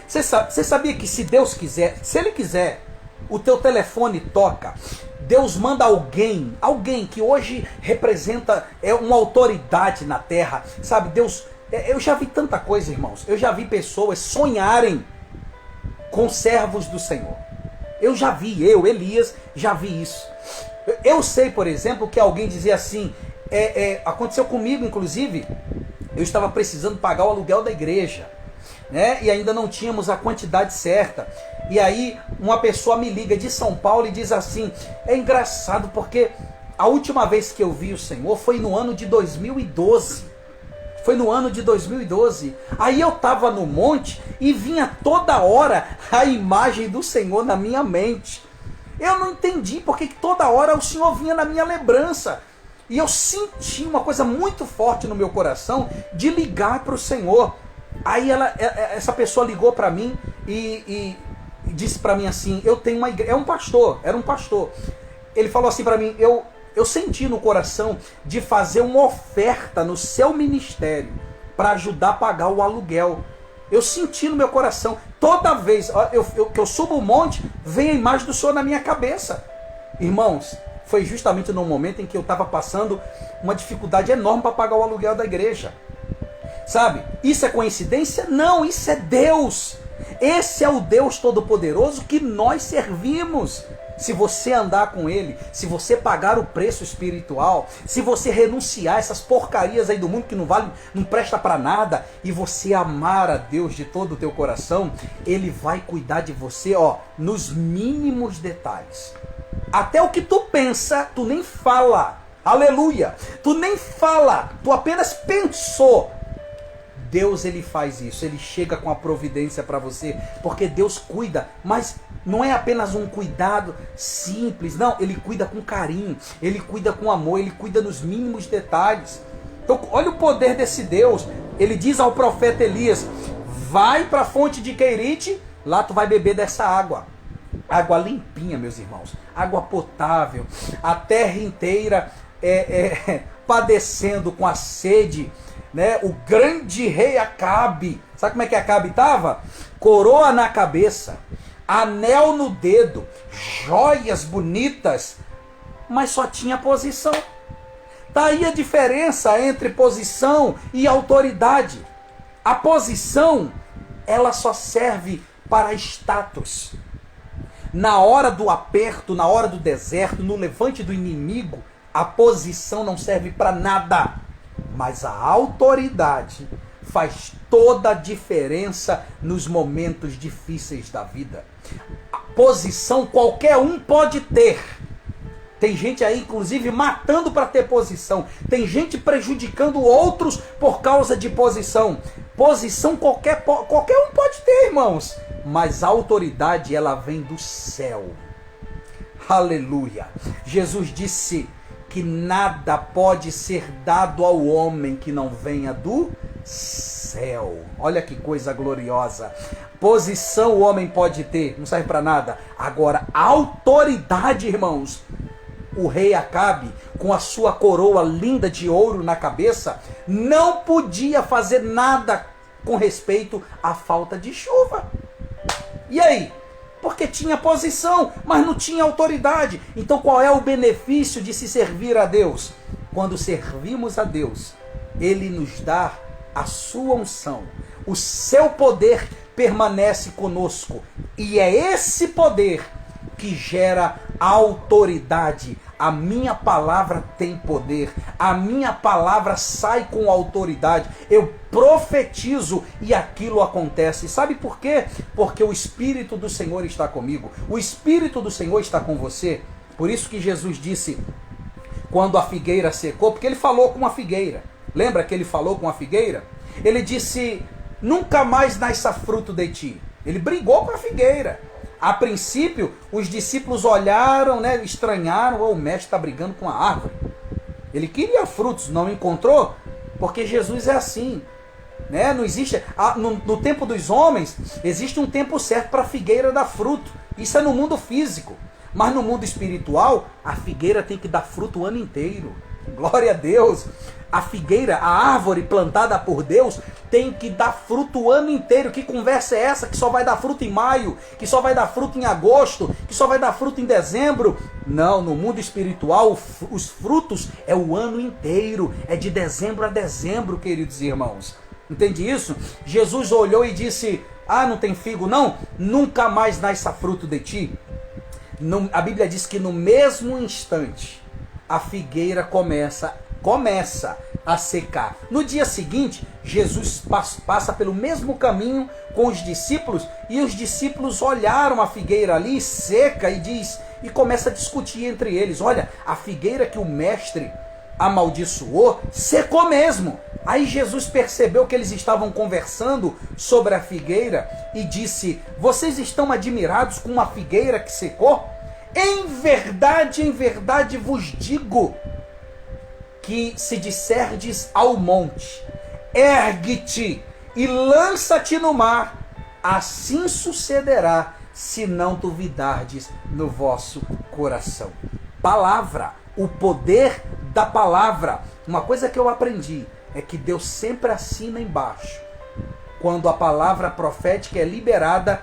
Você sabia que se Deus quiser, se Ele quiser, o teu telefone toca, Deus manda alguém que hoje representa uma autoridade na terra, sabe? Deus Eu já vi tanta coisa, irmãos. Eu já vi pessoas sonharem com servos do Senhor. Elias, já vi isso. Eu sei, por exemplo, que alguém dizia assim, aconteceu comigo, inclusive, eu estava precisando pagar o aluguel da igreja, né? E ainda não tínhamos a quantidade certa. E aí uma pessoa me liga de São Paulo e diz assim, é engraçado porque a última vez que eu vi o Senhor foi no ano de 2012. Aí eu estava no monte e vinha toda hora a imagem do Senhor na minha mente. Eu não entendi porque que toda hora o Senhor vinha na minha lembrança. E eu senti uma coisa muito forte no meu coração de ligar para o Senhor. Aí essa pessoa ligou para mim e disse para mim assim, eu tenho uma igreja, era um pastor. Ele falou assim para mim, eu senti no coração de fazer uma oferta no seu ministério para ajudar a pagar o aluguel. Eu senti no meu coração. Toda vez que eu subo o monte, vem a imagem do Senhor na minha cabeça. Irmãos, foi justamente no momento em que eu estava passando uma dificuldade enorme para pagar o aluguel da igreja. Sabe? Isso é coincidência? Não, isso é Deus. Esse é o Deus Todo-Poderoso que nós servimos. Se você andar com Ele, se você pagar o preço espiritual, se você renunciar a essas porcarias aí do mundo que não presta para nada, e você amar a Deus de todo o teu coração, Ele vai cuidar de você, nos mínimos detalhes. Até o que tu pensa, tu nem fala. Aleluia! Tu nem fala, tu apenas pensou. Deus, Ele faz isso, Ele chega com a providência para você, porque Deus cuida, mas não é apenas um cuidado simples, não, Ele cuida com carinho, Ele cuida com amor, Ele cuida nos mínimos detalhes. Então, olha o poder desse Deus. Ele diz ao profeta Elias, vai para a fonte de Querite, lá tu vai beber dessa água. Água limpinha, meus irmãos, água potável. A terra inteira padecendo com a sede, né? O grande rei Acabe, sabe como é que Acabe estava? Coroa na cabeça, anel no dedo, joias bonitas, mas só tinha posição. Tá aí a diferença entre posição e autoridade. A posição, ela só serve para status. Na hora do aperto, na hora do deserto, no levante do inimigo, a posição não serve para nada. Mas a autoridade faz toda a diferença nos momentos difíceis da vida. A posição qualquer um pode ter. Tem gente aí, inclusive, matando para ter posição. Tem gente prejudicando outros por causa de posição. Posição qualquer um pode ter, irmãos. Mas a autoridade, ela vem do céu. Aleluia. Jesus disse que nada pode ser dado ao homem que não venha do céu. Olha que coisa gloriosa. Posição o homem pode ter, não serve para nada. Agora, autoridade, irmãos. O rei Acabe, com a sua coroa linda de ouro na cabeça, não podia fazer nada com respeito à falta de chuva. E aí? Porque tinha posição, mas não tinha autoridade. Então qual é o benefício de se servir a Deus? Quando servimos a Deus, Ele nos dá a sua unção. O seu poder permanece conosco. E é esse poder que gera autoridade. A minha palavra tem poder. A minha palavra sai com autoridade. Eu profetizo e aquilo acontece. Sabe por quê? Porque o Espírito do Senhor está comigo. O Espírito do Senhor está com você. Por isso que Jesus disse, quando a figueira secou, porque ele falou com a figueira. Lembra que ele falou com a figueira? Ele disse, nunca mais nasça fruto de ti. Ele brigou com a figueira. A princípio, os discípulos olharam, né, estranharam, o mestre está brigando com a árvore. Ele queria frutos, não encontrou, porque Jesus é assim. Né? Não existe, no tempo dos homens, existe um tempo certo para a figueira dar fruto. Isso é no mundo físico. Mas no mundo espiritual, a figueira tem que dar fruto o ano inteiro. Glória a Deus. A figueira, a árvore plantada por Deus, tem que dar fruto o ano inteiro. Que conversa é essa que só vai dar fruto em maio, que só vai dar fruto em agosto, que só vai dar fruto em dezembro? Não, no mundo espiritual, os frutos é o ano inteiro. É de dezembro a dezembro, queridos irmãos. Entende isso? Jesus olhou e disse: ah, não tem figo não? Nunca mais nasça fruto de ti. A Bíblia diz que no mesmo instante a figueira começa a secar. No dia seguinte, Jesus passa pelo mesmo caminho com os discípulos, e os discípulos olharam a figueira ali seca e começa a discutir entre eles: olha, a figueira que o mestre amaldiçoou secou mesmo. Aí Jesus percebeu que eles estavam conversando sobre a figueira e disse: vocês estão admirados com uma figueira que secou? Em verdade vos digo que se disserdes ao monte: ergue-te e lança-te no mar, assim sucederá, se não duvidardes no vosso coração. Palavra, o poder da palavra. Uma coisa que eu aprendi é que Deus sempre assina embaixo quando a palavra profética é liberada,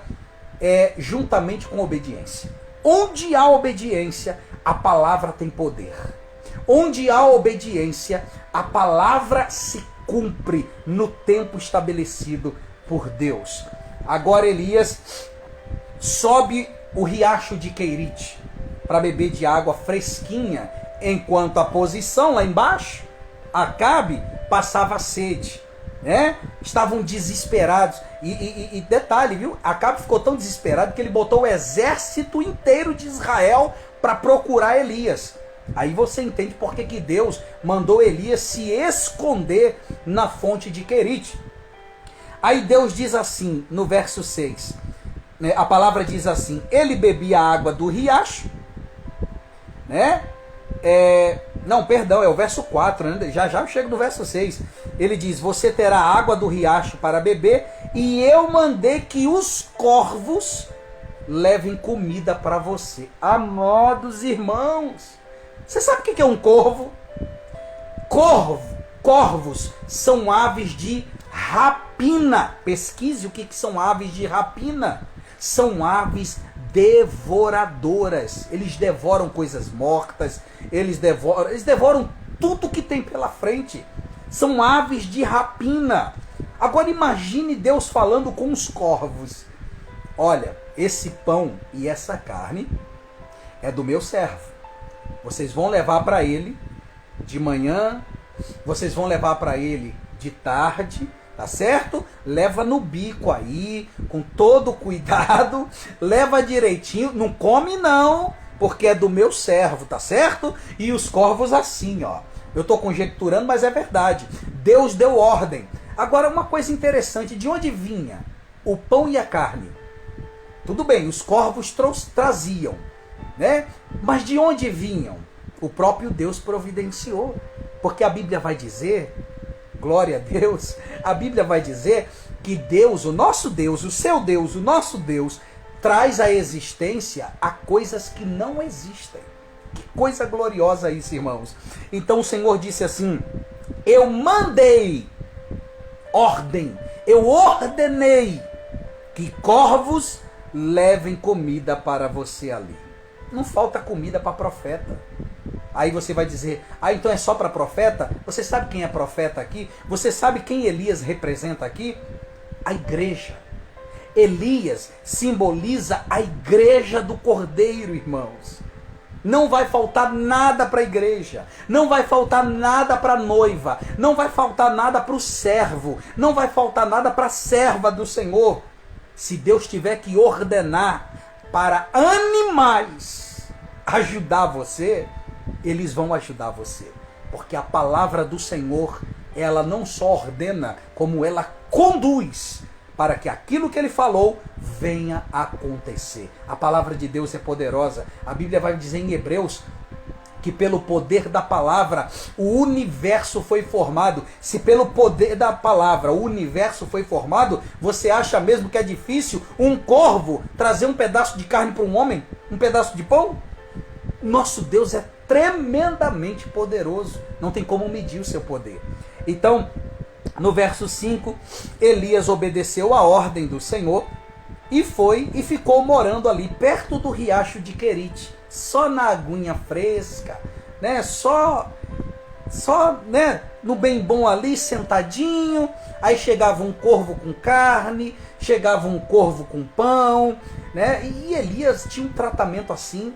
juntamente com obediência. Onde há obediência, a palavra tem poder. Onde há obediência, a palavra se cumpre no tempo estabelecido por Deus. Agora Elias sobe o riacho de Querite para beber de água fresquinha, enquanto a posição lá embaixo, Acabe, passava sede, né? Estavam desesperados. E detalhe, viu? Acabe ficou tão desesperado que ele botou o exército inteiro de Israel para procurar Elias. Aí você entende por que Deus mandou Elias se esconder na fonte de Querite. Aí Deus diz assim, no verso 6, né? A palavra diz assim: ele bebia a água do riacho, né? Não, perdão, é o verso 4, né? Já eu chego no verso 6. Ele diz: você terá água do riacho para beber, e eu mandei que os corvos levem comida para você. Amados irmãos, você sabe o que é um corvo? Corvos são aves de rapina. Pesquise o que são aves de rapina. São aves devoradoras. Eles devoram coisas mortas, eles devoram tudo que tem pela frente. São aves de rapina. Agora imagine Deus falando com os corvos: olha, esse pão e essa carne é do meu servo. Vocês vão levar para ele de manhã, vocês vão levar para ele de tarde, tá certo? Leva no bico aí, com todo cuidado, leva direitinho, não come não, porque é do meu servo, tá certo? E os corvos assim, ó. Eu estou conjecturando, mas é verdade. Deus deu ordem. Agora, uma coisa interessante: de onde vinha o pão e a carne? Tudo bem, os corvos traziam, né? Mas de onde vinham? O próprio Deus providenciou. Porque a Bíblia vai dizer, glória a Deus, a Bíblia vai dizer que Deus, o nosso Deus, o seu Deus, o nosso Deus, traz à existência a coisas que não existem. Que coisa gloriosa isso, irmãos. Então o Senhor disse assim: eu mandei ordem, eu ordenei que corvos levem comida para você ali. Não falta comida para profeta. Aí você vai dizer: ah, então é só para profeta? Você sabe quem é profeta aqui? Você sabe quem Elias representa aqui? A igreja. Elias simboliza a igreja do Cordeiro, irmãos. Não vai faltar nada para a igreja, não vai faltar nada para a noiva, não vai faltar nada para o servo, não vai faltar nada para a serva do Senhor. Se Deus tiver que ordenar para animais ajudar você, eles vão ajudar você. Porque a palavra do Senhor, ela não só ordena, como ela conduz para que aquilo que ele falou venha a acontecer. A palavra de Deus é poderosa. A Bíblia vai dizer em Hebreus que pelo poder da palavra o universo foi formado. Se pelo poder da palavra o universo foi formado, você acha mesmo que é difícil um corvo trazer um pedaço de carne para um homem? Um pedaço de pão? Nosso Deus é tremendamente poderoso. Não tem como medir o seu poder. Então, no verso 5, Elias obedeceu a ordem do Senhor e foi e ficou morando ali perto do riacho de Querite, só na aguinha fresca, né? Só só, né, no bem bom ali, sentadinho. Aí chegava um corvo com carne, chegava um corvo com pão, né? E Elias tinha um tratamento assim,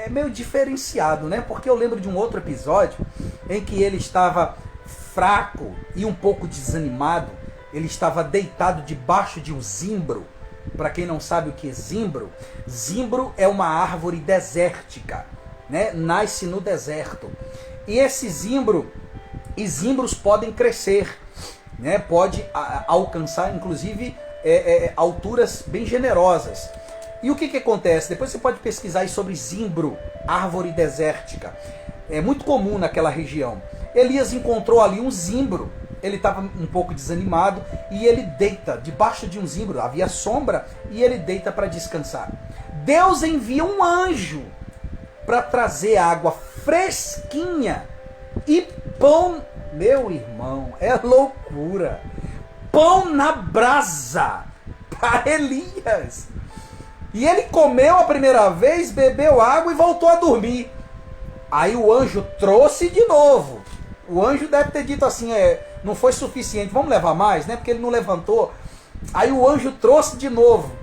meio diferenciado, né? Porque eu lembro de um outro episódio em que ele estava fraco e um pouco desanimado. Ele estava deitado debaixo de um zimbro. Para quem não sabe o que é zimbro, zimbro é uma árvore desértica, né? Nasce no deserto. E esse zimbro, e zimbros podem crescer, né? Pode alcançar, inclusive, alturas bem generosas. E o que acontece? Depois você pode pesquisar aí sobre zimbro, árvore desértica. É muito comum naquela região. Elias encontrou ali um zimbro. Ele estava um pouco desanimado e ele deita debaixo de um zimbro. Havia sombra e ele deita para descansar. Deus envia um anjo para trazer água fresquinha e pão. Meu irmão, é loucura. Pão na brasa para Elias. E ele comeu a primeira vez, bebeu água e voltou a dormir. Aí o anjo trouxe de novo. O anjo deve ter dito assim, não foi suficiente, vamos levar mais, né? Porque ele não levantou. Aí o anjo trouxe de novo.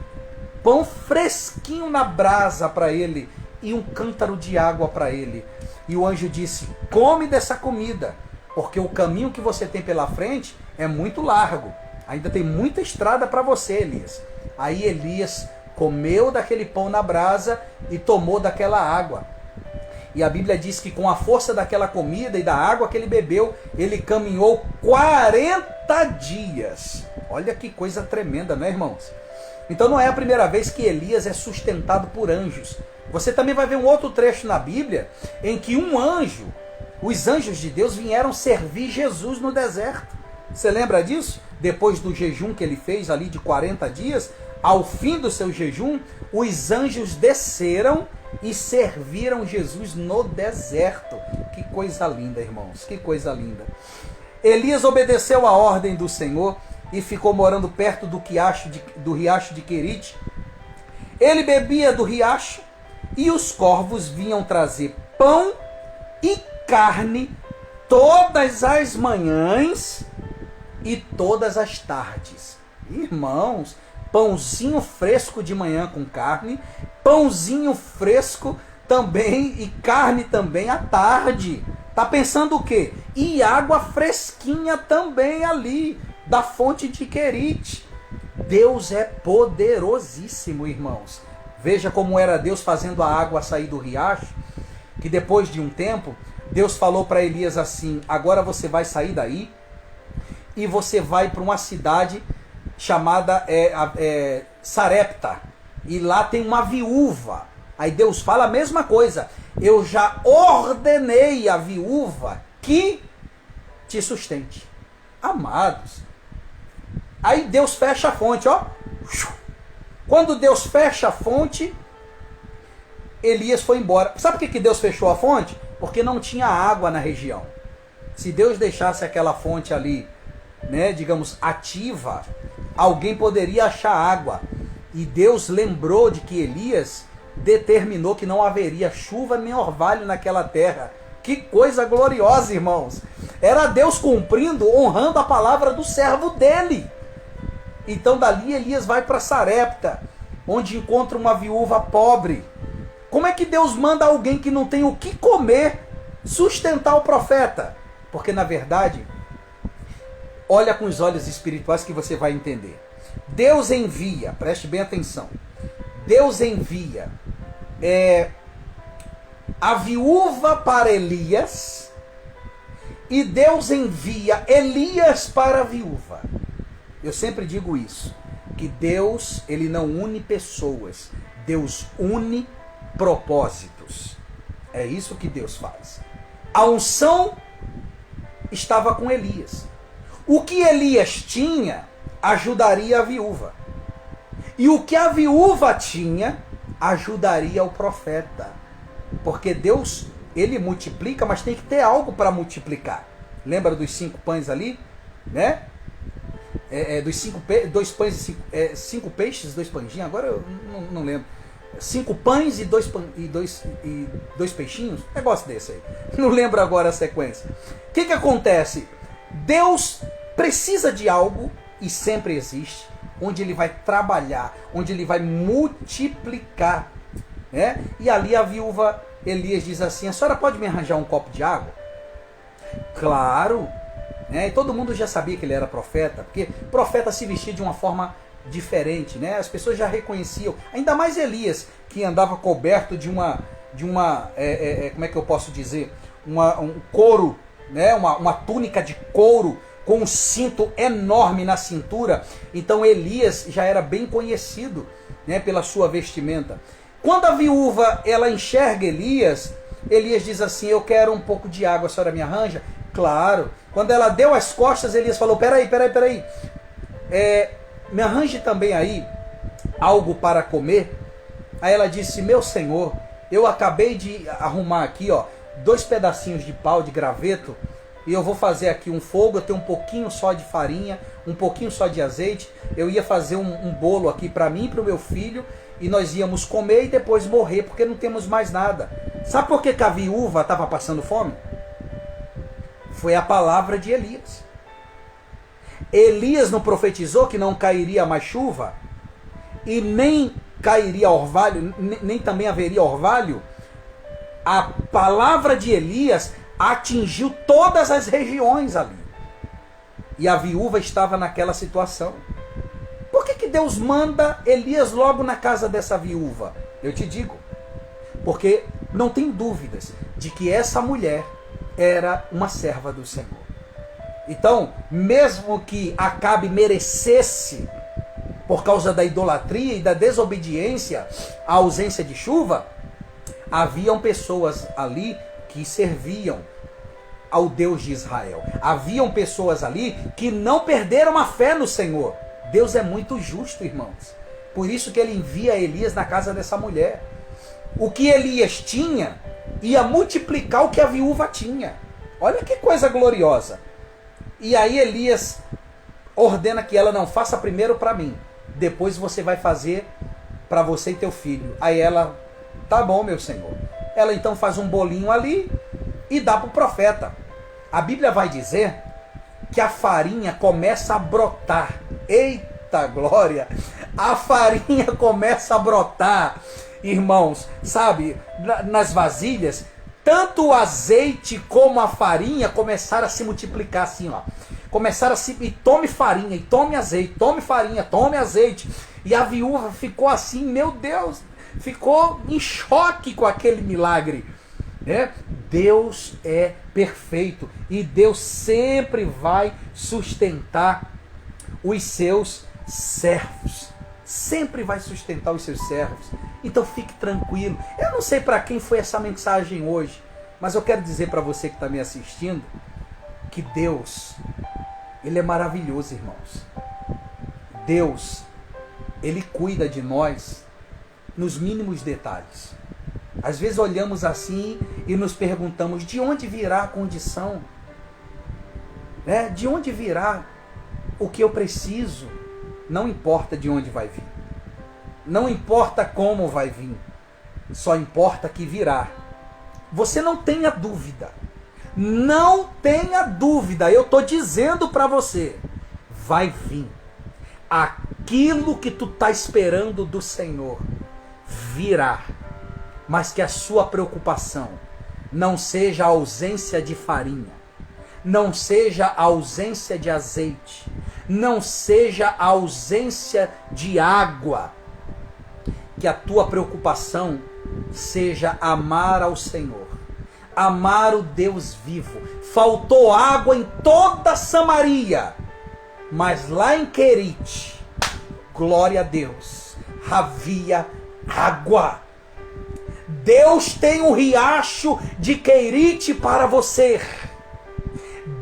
Pão fresquinho na brasa para ele e um cântaro de água para ele. E o anjo disse, come dessa comida, porque o caminho que você tem pela frente é muito largo. Ainda tem muita estrada para você, Elias. Aí Elias comeu daquele pão na brasa e tomou daquela água. E a Bíblia diz que com a força daquela comida e da água que ele bebeu, ele caminhou 40 dias. Olha que coisa tremenda, não é, irmãos? Então não é a primeira vez que Elias é sustentado por anjos. Você também vai ver um outro trecho na Bíblia em que um anjo, os anjos de Deus vieram servir Jesus no deserto. Você lembra disso? Depois do jejum que ele fez ali de 40 dias, ao fim do seu jejum, os anjos desceram e serviram Jesus no deserto. Que coisa linda, irmãos, que coisa linda. Elias obedeceu a ordem do Senhor e ficou morando perto do riacho de Querite. Ele bebia do riacho e os corvos vinham trazer pão e carne todas as manhãs e todas as tardes. Irmãos, pãozinho fresco de manhã com carne, pãozinho fresco também e carne também à tarde. Tá pensando o quê? E água fresquinha também ali, da fonte de Querite. Deus é poderosíssimo, irmãos. Veja como era Deus fazendo a água sair do riacho, que depois de um tempo, Deus falou para Elias assim, agora você vai sair daí e você vai para uma cidade chamada Sarepta. E lá tem uma viúva. Aí Deus fala a mesma coisa. Eu já ordenei a viúva que te sustente. Amados. Aí Deus fecha a fonte, ó. Quando Deus fecha a fonte, Elias foi embora. Sabe por que Deus fechou a fonte? Porque não tinha água na região. Se Deus deixasse aquela fonte ali, né, digamos, ativa, alguém poderia achar água. E Deus lembrou de que Elias determinou que não haveria chuva nem orvalho naquela terra. Que coisa gloriosa, irmãos. Era Deus cumprindo, honrando a palavra do servo dele. Então dali Elias vai para Sarepta, onde encontra uma viúva pobre. Como é que Deus manda alguém que não tem o que comer sustentar o profeta? Porque na verdade, olha com os olhos espirituais que você vai entender. Deus envia, preste bem atenção, Deus envia a viúva para Elias e Deus envia Elias para a viúva. Eu sempre digo isso, que Deus, ele não une pessoas, Deus une propósitos. É isso que Deus faz. A unção estava com Elias. O que Elias tinha ajudaria a viúva. E o que a viúva tinha ajudaria o profeta. Porque Deus, ele multiplica, mas tem que ter algo para multiplicar. Lembra dos 5 pães ali? Né? Dos 2 pães e 5 peixes, 2 pãezinhos, agora eu não lembro. 5 pães e dois peixinhos? Negócio desse aí. Não lembro agora a sequência. O que acontece? Deus precisa de algo, e sempre existe, onde ele vai trabalhar, onde ele vai multiplicar. Né? E ali a viúva Elias diz assim: a senhora pode me arranjar um copo de água? Claro. Né? E todo mundo já sabia que ele era profeta, porque profeta se vestia de uma forma diferente, né? As pessoas já reconheciam, ainda mais Elias, que andava coberto de uma como é que eu posso dizer, um couro, né? Uma túnica de couro com um cinto enorme na cintura. Então Elias já era bem conhecido, né, pela sua vestimenta. Quando a viúva ela enxerga Elias, Elias diz assim: eu quero um pouco de água, a senhora me arranja? Claro. Quando ela deu as costas, Elias falou: peraí, me arranje também aí algo para comer. Aí ela disse: meu senhor, eu acabei de arrumar aqui, ó, 2 pedacinhos de pau de graveto, e eu vou fazer aqui um fogo. Eu tenho um pouquinho só de farinha, um pouquinho só de azeite. Eu ia fazer um bolo aqui para mim e para o meu filho, e nós íamos comer e depois morrer, porque não temos mais nada. Sabe por que a viúva estava passando fome? Foi a palavra de Elias. Elias não profetizou que não cairia mais chuva? E nem cairia orvalho, nem também haveria orvalho? A palavra de Elias atingiu todas as regiões ali. E a viúva estava naquela situação. Por que Deus manda Elias logo na casa dessa viúva? Eu te digo. Porque não tem dúvidas de que essa mulher era uma serva do Senhor. Então, mesmo que Acabe merecesse, por causa da idolatria e da desobediência, a ausência de chuva, haviam pessoas ali que serviam ao Deus de Israel. Haviam pessoas ali que não perderam a fé no Senhor. Deus é muito justo, irmãos. Por isso que ele envia Elias na casa dessa mulher. O que Elias tinha ia multiplicar o que a viúva tinha. Olha que coisa gloriosa. E aí Elias ordena que ela: não, faça primeiro para mim, depois você vai fazer para você e teu filho. Aí ela: tá bom, meu senhor. Ela então faz um bolinho ali e dá para o profeta. A Bíblia vai dizer que a farinha começa a brotar. Eita glória! A farinha começa a brotar, irmãos, sabe, nas vasilhas. Tanto o azeite como a farinha começaram a se multiplicar assim, ó. Começaram a se... E tome farinha, e tome azeite, tome farinha, tome azeite. E a viúva ficou assim, meu Deus, ficou em choque com aquele milagre. Né? Deus é perfeito e Deus sempre vai sustentar os seus servos. Sempre vai sustentar os seus servos. Então fique tranquilo. Eu não sei para quem foi essa mensagem hoje, mas eu quero dizer para você que está me assistindo que Deus, Ele é maravilhoso, irmãos. Deus, Ele cuida de nós nos mínimos detalhes. Às vezes olhamos assim e nos perguntamos: de onde virá a condição? Né? De onde virá o que eu preciso? Não importa de onde vai vir. Não importa como vai vir. Só importa que virá. Você não tenha dúvida. Não tenha dúvida. Eu estou dizendo para você. Vai vir. Aquilo que tu está esperando do Senhor virá. Mas que a sua preocupação não seja a ausência de farinha. Não seja a ausência de azeite. Não seja a ausência de água. Que a tua preocupação seja amar ao Senhor. Amar o Deus vivo. Faltou água em toda Samaria. Mas lá em Querite, glória a Deus, havia água. Deus tem um riacho de Querite para você.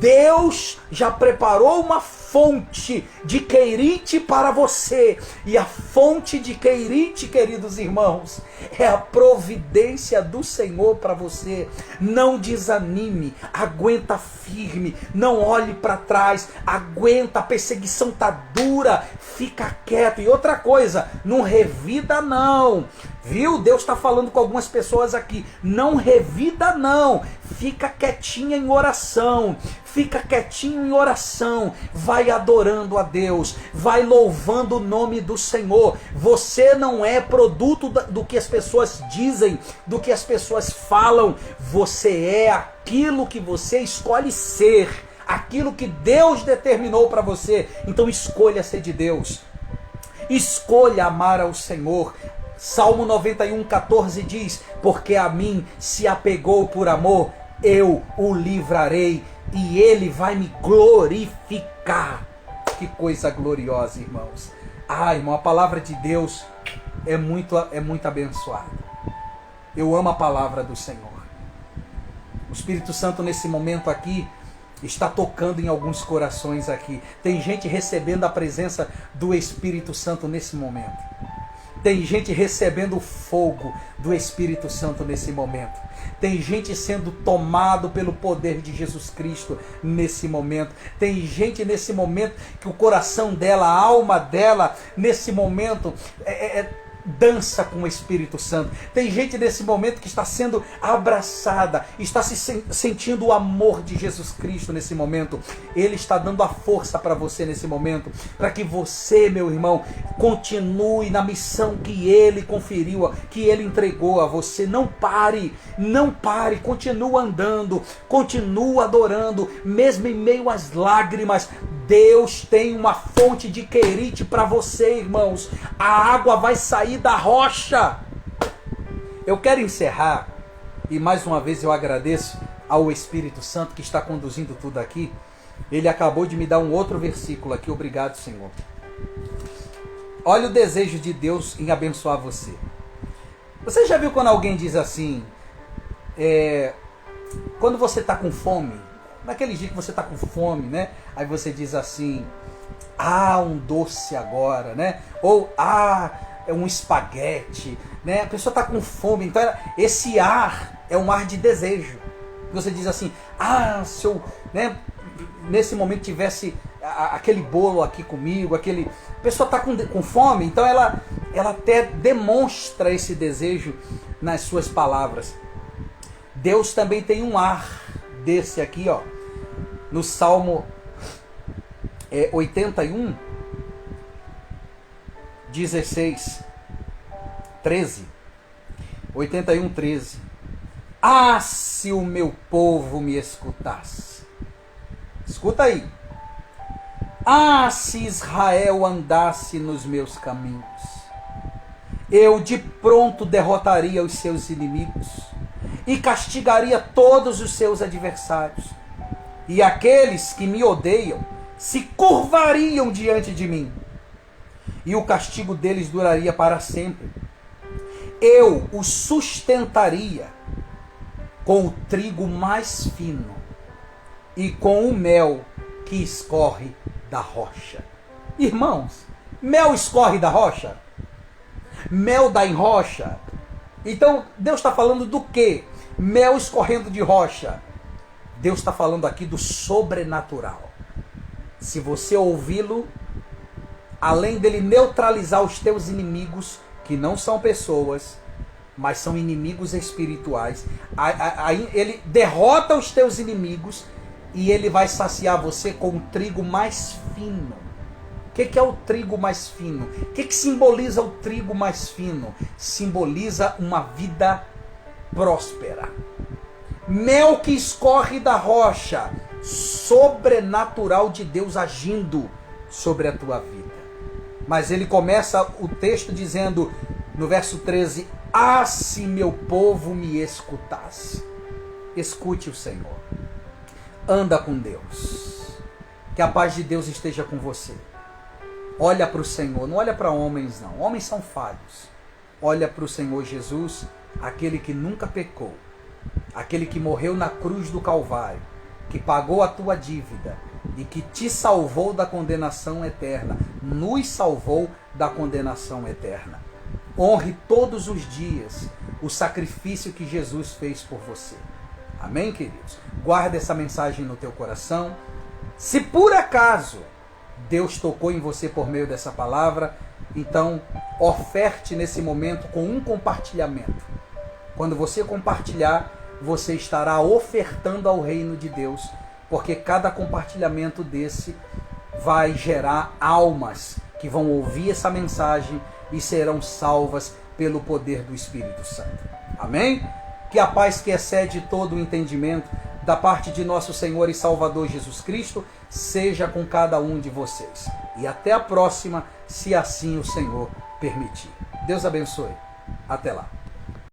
Deus já preparou uma fonte de Querite para você. E a fonte de Querite, queridos irmãos, é a providência do Senhor para você. Não desanime, aguenta firme, não olhe para trás, aguenta, a perseguição tá dura, fica quieto. E outra coisa, não revida não. Viu? Deus está falando com algumas pessoas aqui. Não revida não. Fica quietinha em oração. Fica quietinho em oração. Vai adorando a Deus. Vai louvando o nome do Senhor. Você não é produto do que as pessoas dizem, do que as pessoas falam. Você é aquilo que você escolhe ser. Aquilo que Deus determinou para você. Então escolha ser de Deus. Escolha amar ao Senhor. Salmo 91:14 diz: porque a mim se apegou por amor, eu o livrarei e ele vai me glorificar. Que coisa gloriosa, irmãos. Irmão, a palavra de Deus é muito abençoada. Eu amo a palavra do Senhor. O Espírito Santo nesse momento aqui está tocando em alguns corações aqui. Tem gente recebendo a presença do Espírito Santo nesse momento. Tem gente recebendo o fogo do Espírito Santo nesse momento. Tem gente sendo tomado pelo poder de Jesus Cristo nesse momento. Tem gente nesse momento que o coração dela, a alma dela, nesse momento dança com o Espírito Santo. Tem gente nesse momento que está sendo abraçada, está se sentindo o amor de Jesus Cristo nesse momento. Ele está dando a força para você nesse momento, para que você, meu irmão, continue na missão que Ele conferiu, que Ele entregou a você. Não pare, continua andando, continua adorando, mesmo em meio às lágrimas. Deus tem uma fonte de Querite para você, irmãos. A água vai sair da rocha. Eu quero encerrar, e mais uma vez eu agradeço ao Espírito Santo que está conduzindo tudo aqui. Ele acabou de me dar um outro versículo aqui. Obrigado, Senhor. Olha o desejo de Deus em abençoar você. Você já viu quando alguém diz assim, quando você está com fome, naquele dia que você está com fome, né? Aí você diz assim, um doce agora, né? Ou, é um espaguete, né? A pessoa está com fome, então esse ar é um ar de desejo. Você diz assim, se eu, né, nesse momento tivesse aquele bolo aqui comigo, a pessoa está com fome, então ela até demonstra esse desejo nas suas palavras. Deus também tem um ar desse aqui, ó, no Salmo 81, 16, 13, 81, 13. Se o meu povo me escutasse. Escuta aí. Se Israel andasse nos meus caminhos, eu de pronto derrotaria os seus inimigos e castigaria todos os seus adversários. E aqueles que me odeiam se curvariam diante de mim, e o castigo deles duraria para sempre. Eu os sustentaria com o trigo mais fino e com o mel que escorre da rocha. Irmãos, mel escorre da rocha? Mel dá em rocha? Então, Deus está falando do quê? Mel escorrendo de rocha. Deus está falando aqui do sobrenatural. Se você ouvi-lo, além dele neutralizar os teus inimigos, que não são pessoas, mas são inimigos espirituais, ele derrota os teus inimigos e ele vai saciar você com o trigo mais fino. O que é o trigo mais fino? O que simboliza o trigo mais fino? Simboliza uma vida próspera. Mel que escorre da rocha, sobrenatural de Deus agindo sobre a tua vida. Mas ele começa o texto dizendo, no verso 13, se meu povo me escutasse. Escute o Senhor. Anda com Deus. Que a paz de Deus esteja com você. Olha para o Senhor, não olha para homens não. Homens são falhos. Olha para o Senhor Jesus, aquele que nunca pecou. Aquele que morreu na cruz do Calvário que pagou a tua dívida e que te salvou da condenação eterna, nos salvou da condenação eterna. Honre todos os dias o sacrifício que Jesus fez por você. Amém, queridos? Guarda essa mensagem no teu coração. Se por acaso Deus tocou em você por meio dessa palavra, então oferte nesse momento com um compartilhamento. Quando você compartilhar, você estará ofertando ao reino de Deus, porque cada compartilhamento desse vai gerar almas que vão ouvir essa mensagem e serão salvas pelo poder do Espírito Santo. Amém? Que a paz que excede todo o entendimento da parte de nosso Senhor e Salvador Jesus Cristo seja com cada um de vocês. E até a próxima, se assim o Senhor permitir. Deus abençoe. Até lá.